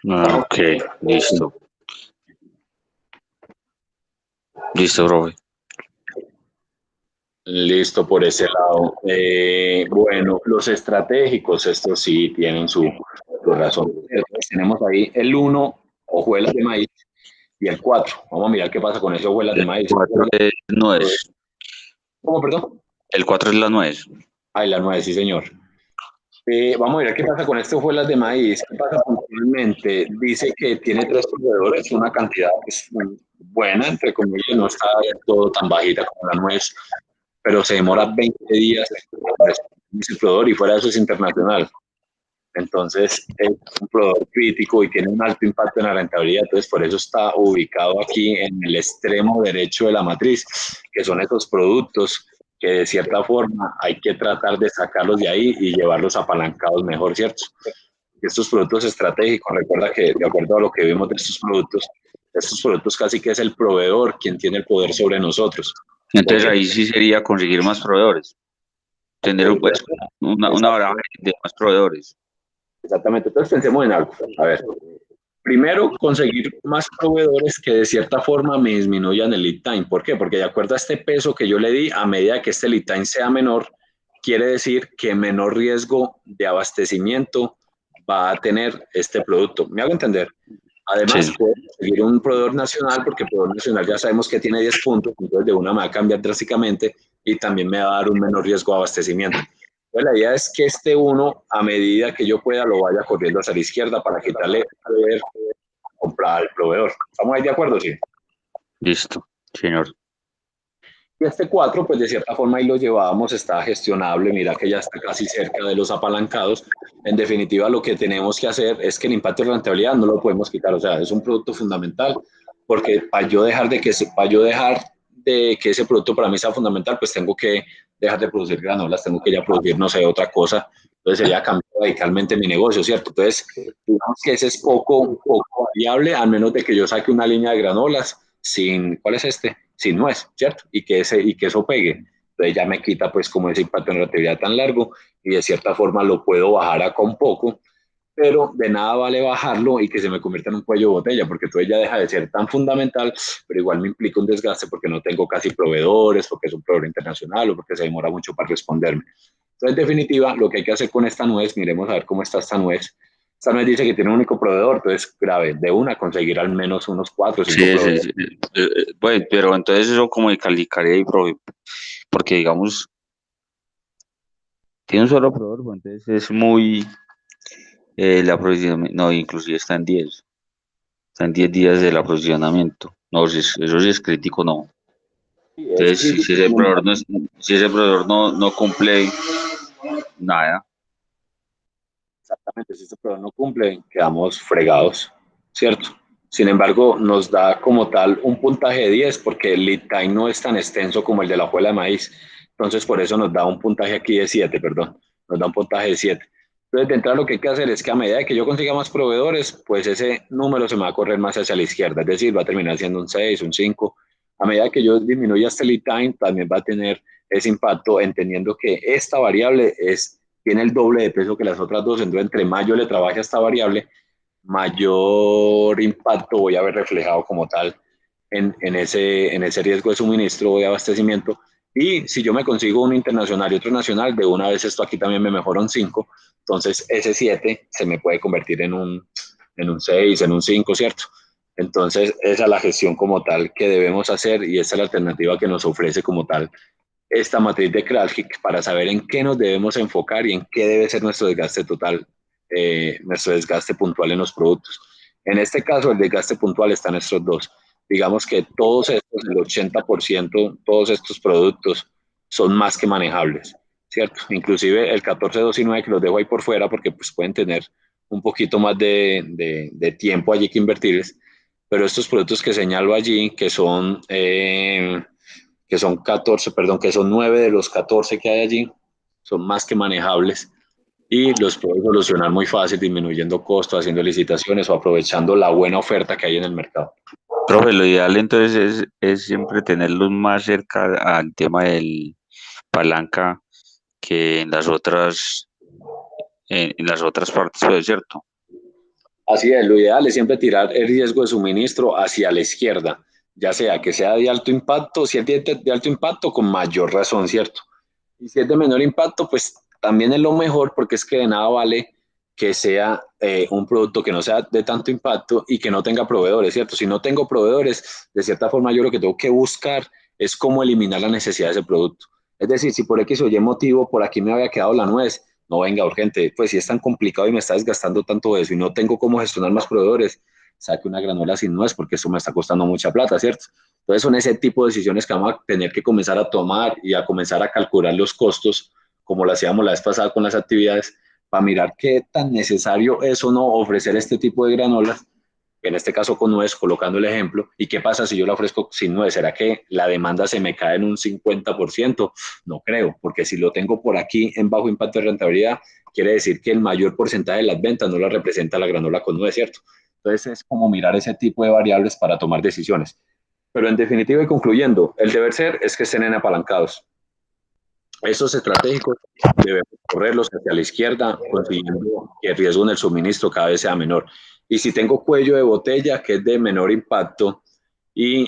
Ah, ok, listo. Listo, profe. Listo por ese lado. Bueno, los estratégicos, estos sí tienen su razón. Entonces, tenemos ahí el 1, hojuelas de maíz, y el 4. Vamos a mirar qué pasa con esas hojuelas de El maíz. 4 es nuez. ¿Cómo, perdón? El 4 es la nuez. Ay, la 9, sí, señor. Vamos a ver qué pasa con estas hojuelas de maíz. ¿Qué pasa puntualmente? Dice que tiene 3 proveedores, una cantidad pues, buena, entre comillas, no está todo tan bajita como la nuez, pero se demora 20 días en ese proveedor y fuera de eso es internacional. Entonces es un proveedor crítico y tiene un alto impacto en la rentabilidad, entonces por eso está ubicado aquí en el extremo derecho de la matriz, que son esos productos que de cierta forma hay que tratar de sacarlos de ahí y llevarlos apalancados mejor, ¿cierto? Estos productos estratégicos, recuerda que de acuerdo a lo que vimos de estos productos casi que es el proveedor quien tiene el poder sobre nosotros. Entonces ahí sí sería conseguir más proveedores, tener pues, una baraja de más proveedores. Exactamente, entonces pensemos en algo. A ver, primero, conseguir más proveedores que de cierta forma me disminuyan el lead time. ¿Por qué? Porque de acuerdo a este peso que yo le di, a medida que este lead time sea menor, quiere decir que menor riesgo de abastecimiento va a tener este producto. ¿Me hago entender? Además, Sí. puedo conseguir un proveedor nacional, porque el proveedor nacional ya sabemos que tiene 10 puntos, entonces de una me va a cambiar drásticamente y también me va a dar un menor riesgo de abastecimiento. Entonces, la idea es que este uno, a medida que yo pueda, lo vaya corriendo hacia la izquierda para quitarle poder comprar al proveedor. ¿Estamos ahí de acuerdo? Sí. Listo, señor. Y este 4, pues de cierta forma ahí lo llevábamos, está gestionable, mira que ya está casi cerca de los apalancados. En definitiva, lo que tenemos que hacer es que el impacto de rentabilidad no lo podemos quitar, o sea, es un producto fundamental, porque para yo dejar de que ese producto para mí sea fundamental, pues tengo que dejar de producir granolas, tengo que ya producir, no sé, otra cosa. Entonces sería cambiar radicalmente mi negocio, ¿cierto? Entonces, digamos que ese es poco variable, al menos de que yo saque una línea de granolas sin, ¿cuál es este? Sin nuez, ¿cierto? Y que eso pegue. Entonces ya me quita pues como ese impacto en relatividad tan largo y de cierta forma lo puedo bajar acá un poco, pero de nada vale bajarlo y que se me convierta en un cuello de botella, porque entonces ya deja de ser tan fundamental, pero igual me implica un desgaste porque no tengo casi proveedores, porque es un proveedor internacional o porque se demora mucho para responderme. Entonces, en definitiva, lo que hay que hacer con esta nuez, miremos a ver cómo está esta nuez. Esta nuez dice que tiene un único proveedor, entonces grave, de una conseguir al menos unos 4 o 5 Sí, proveedores. sí, sí. Bueno, pero entonces eso como de calificaría ahí, profe, porque digamos, tiene un solo proveedor, pues, entonces es muy, el aprovisionamiento, no, inclusive está en 10 días del aprovisionamiento. No, eso sí es crítico, no. Sí, es Entonces, si crítico. ese proveedor no, si ese proveedor no cumple nada, Exactamente, si este proveedor no cumple, quedamos fregados, ¿cierto? Sin embargo, nos da como tal un puntaje de 10 porque el lead time no es tan extenso como el de la hojuela de maíz. Entonces, por eso nos da un puntaje aquí de 7, perdón. Nos da un puntaje de 7. Entonces, de entrada lo que hay que hacer es que a medida que yo consiga más proveedores, pues ese número se me va a correr más hacia la izquierda. Es decir, va a terminar siendo un 6, un 5. A medida que yo disminuya este lead time, también va a tener ese impacto, entendiendo que esta variable tiene el doble de peso que las otras dos, entonces entre más yo le trabaje a esta variable, mayor impacto voy a ver reflejado como tal en ese riesgo de suministro o de abastecimiento. Y si yo me consigo un internacional y otro nacional, de una vez esto aquí también me mejora un 5, entonces ese 7 se me puede convertir en un 6, en un 5, ¿cierto? Entonces esa es la gestión como tal que debemos hacer y esa es la alternativa que nos ofrece como tal esta matriz de Kraljic para saber en qué nos debemos enfocar y en qué debe ser nuestro desgaste total, nuestro desgaste puntual en los productos. En este caso, el desgaste puntual está en estos dos. Digamos que todos estos, el 80%, todos estos productos son más que manejables, ¿cierto? Inclusive el 14, 2 y 9 que los dejo ahí por fuera porque pues, pueden tener un poquito más de tiempo allí que invertirles, pero estos productos que señalo allí, que son 14, perdón, que son 9 de los 14 que hay allí, son más que manejables y los puedo solucionar muy fácil disminuyendo costos, haciendo licitaciones o aprovechando la buena oferta que hay en el mercado. profe, lo ideal entonces es siempre tenerlos más cerca al tema del palanca que en las otras partes, pues, ¿cierto? Así es, lo ideal es siempre tirar el riesgo de suministro hacia la izquierda, ya sea que sea de alto impacto, si es de alto impacto, con mayor razón, ¿cierto? Y si es de menor impacto, pues también es lo mejor porque es que de nada vale que sea un producto que no sea de tanto impacto y que no tenga proveedores, ¿cierto? Si no tengo proveedores, de cierta forma yo lo que tengo que buscar es cómo eliminar la necesidad de ese producto. Es decir, si por X o Y motivo por aquí me había quedado la nuez, no venga urgente, pues si es tan complicado y me está desgastando tanto eso y no tengo cómo gestionar más proveedores, saque una granola sin nuez porque eso me está costando mucha plata, ¿cierto? Entonces son ese tipo de decisiones que vamos a tener que comenzar a tomar y a comenzar a calcular los costos, como lo hacíamos la vez pasada con las actividades, para mirar qué tan necesario es o no ofrecer este tipo de granolas, en este caso con nuez, colocando el ejemplo, y qué pasa si yo la ofrezco sin nuez, ¿será que la demanda se me cae en un 50%? No creo, porque si lo tengo por aquí en bajo impacto de rentabilidad, quiere decir que el mayor porcentaje de las ventas no la representa la granola con nuez, ¿cierto? Entonces es como mirar ese tipo de variables para tomar decisiones. Pero en definitiva y concluyendo, el deber ser es que estén apalancados. Esos estratégicos debemos correrlos hacia la izquierda, consiguiendo que el riesgo en el suministro cada vez sea menor. Y si tengo cuello de botella, que es de menor impacto y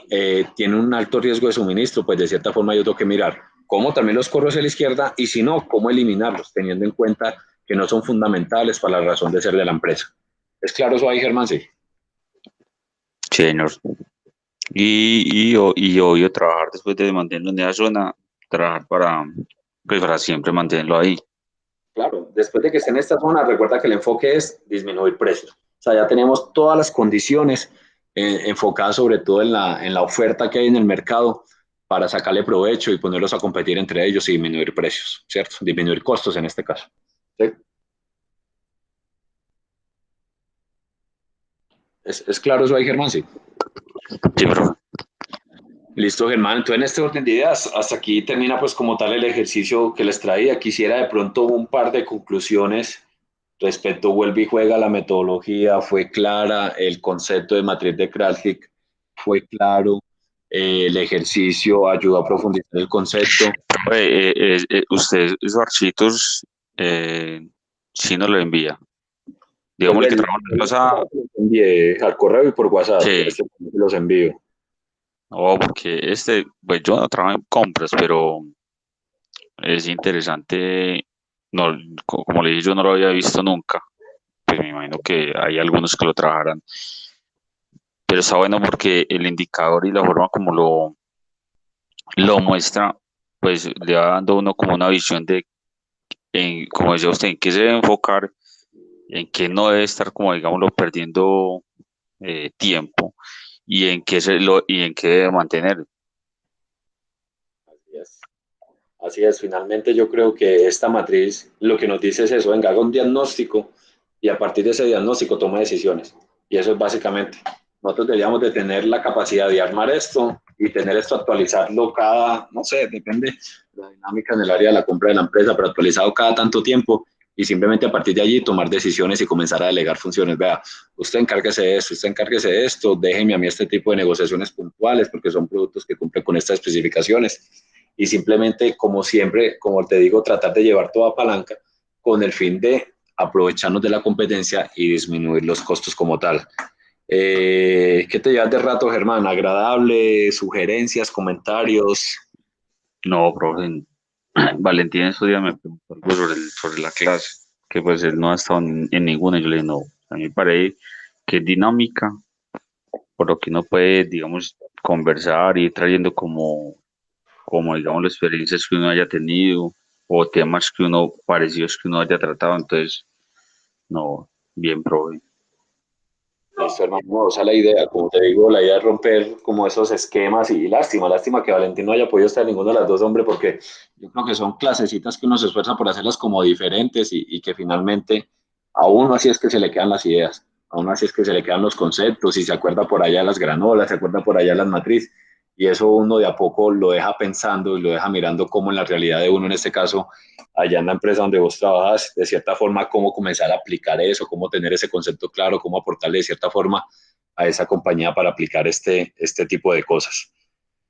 tiene un alto riesgo de suministro, pues de cierta forma yo tengo que mirar cómo también los corro hacia la izquierda y si no, cómo eliminarlos, teniendo en cuenta que no son fundamentales para la razón de ser de la empresa. ¿Es claro eso ahí, Germán? Sí. Sí, señor. Y obvio, trabajar después de mantenerlo en esa zona, trabajar pues, para siempre mantenerlo ahí. Claro, después de que esté en esta zona, recuerda que el enfoque es disminuir precios. O sea, ya tenemos todas las condiciones enfocadas sobre todo en la oferta que hay en el mercado para sacarle provecho y ponerlos a competir entre ellos y disminuir precios, ¿cierto? Disminuir costos en este caso. ¿Sí? ¿Es claro eso ahí, Germán? Sí. Sí, profe. Listo, Germán. Entonces, en este orden de ideas, hasta aquí termina pues como tal el ejercicio que les traía. Quisiera de pronto un par de conclusiones respecto, vuelve y juega, la metodología fue clara, el concepto de matriz de Krasnik fue claro, el ejercicio ayudó a profundizar el concepto. Usted esos architos, sí nos lo envía. Digámosle que trabajamos en cosa. Los envié al correo y por WhatsApp, Sí, los envío. no, porque pues yo no trabajo en compras, pero es interesante. No, como le dije, yo no lo había visto nunca. Pues me imagino que hay algunos que lo trabajarán. Pero está bueno porque el indicador y la forma como lo muestra, pues le va dando a uno como una visión de, como decía usted, en qué se debe enfocar, en qué no debe estar, como digámoslo, perdiendo tiempo y y en qué debe mantener. Así es. Así es, finalmente yo creo que esta matriz lo que nos dice es eso, venga, haga un diagnóstico y a partir de ese diagnóstico toma decisiones. Y eso es básicamente, nosotros deberíamos de tener la capacidad de armar esto y tener esto actualizarlo cada, no sé, depende de la dinámica en el área de la compra de la empresa, pero actualizado cada tanto tiempo y simplemente a partir de allí tomar decisiones y comenzar a delegar funciones. Vea, usted encárguese de esto, usted encárguese de esto, déjeme a mí este tipo de negociaciones puntuales porque son productos que cumplen con estas especificaciones y simplemente, como siempre, como te digo, tratar de llevar toda palanca con el fin de aprovecharnos de la competencia y disminuir los costos como tal. ¿Qué te llevas de rato, Germán? ¿Agradable? ¿Sugerencias? ¿Comentarios? No, profe, Valentín en su día me preguntó algo sobre la clase, que pues él no ha estado en ninguna, y yo le dije, no, a mí me parece que es dinámica, por lo que uno puede, digamos, conversar y ir trayendo como digamos, las experiencias que uno haya tenido o temas que uno parecidos que uno haya tratado, entonces, no, bien, profe. Listo, hermano. No, esa es la idea. Como te digo, la idea es romper como esos esquemas y lástima que Valentín no haya podido estar en ninguno de las dos, hombre, porque yo creo que son clasecitas que uno se esfuerza por hacerlas como diferentes y que finalmente a uno así es que se le quedan las ideas, a uno así es que se le quedan los conceptos y se acuerda por allá las granolas, se acuerda por allá las matrices y eso uno de a poco lo deja pensando y lo deja mirando cómo en la realidad de uno, en este caso, allá en la empresa donde vos trabajas, de cierta forma, cómo comenzar a aplicar eso, cómo tener ese concepto claro, cómo aportarle de cierta forma a esa compañía para aplicar este tipo de cosas.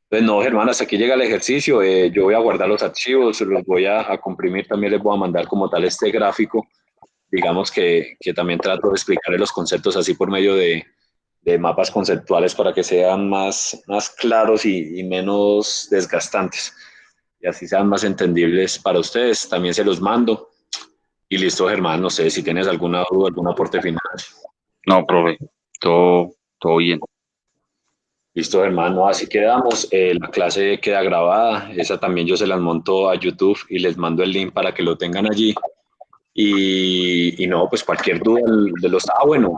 Entonces, no, Germán, hasta aquí llega el ejercicio. Yo voy a guardar los archivos, los voy a comprimir, también les voy a mandar como tal este gráfico. Digamos que también trato de explicarles los conceptos así por medio de mapas conceptuales para que sean más claros y menos desgastantes y así sean más entendibles para ustedes. También se los mando. Y listo, Germán, no sé si tienes alguna duda, algún aporte final. No, profe, todo bien. Listo, hermano, así quedamos. La clase queda grabada. Esa también yo se las monto a YouTube y les mando el link para que lo tengan allí. Y no, pues cualquier duda de los... Ah, bueno,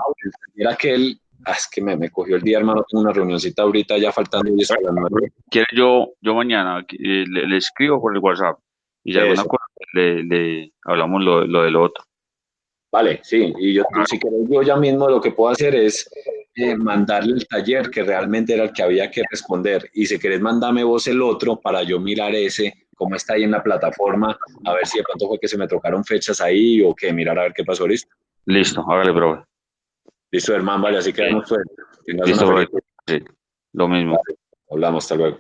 era que él... es que me cogió el día, hermano. Tengo una reunioncita ahorita ya faltando 10 para las 9. ¿Quiere yo mañana le escribo por el WhatsApp y si alguna Eso. cosa le hablamos lo del otro? Vale, sí, y yo, si querés, yo ya mismo lo que puedo hacer es mandarle el taller que realmente era el que había que responder. Y si querés, mandame vos el otro para yo mirar ese, cómo está ahí en la plataforma, a ver si de pronto fue que se me tocaron fechas ahí o que mirar a ver qué pasó. Listo, Listo, hágale, profe. listo, hermano, vale, así quedamos pues. Tengas una Listo, feliz. profe. Sí, lo mismo. Vale, hablamos, hasta luego.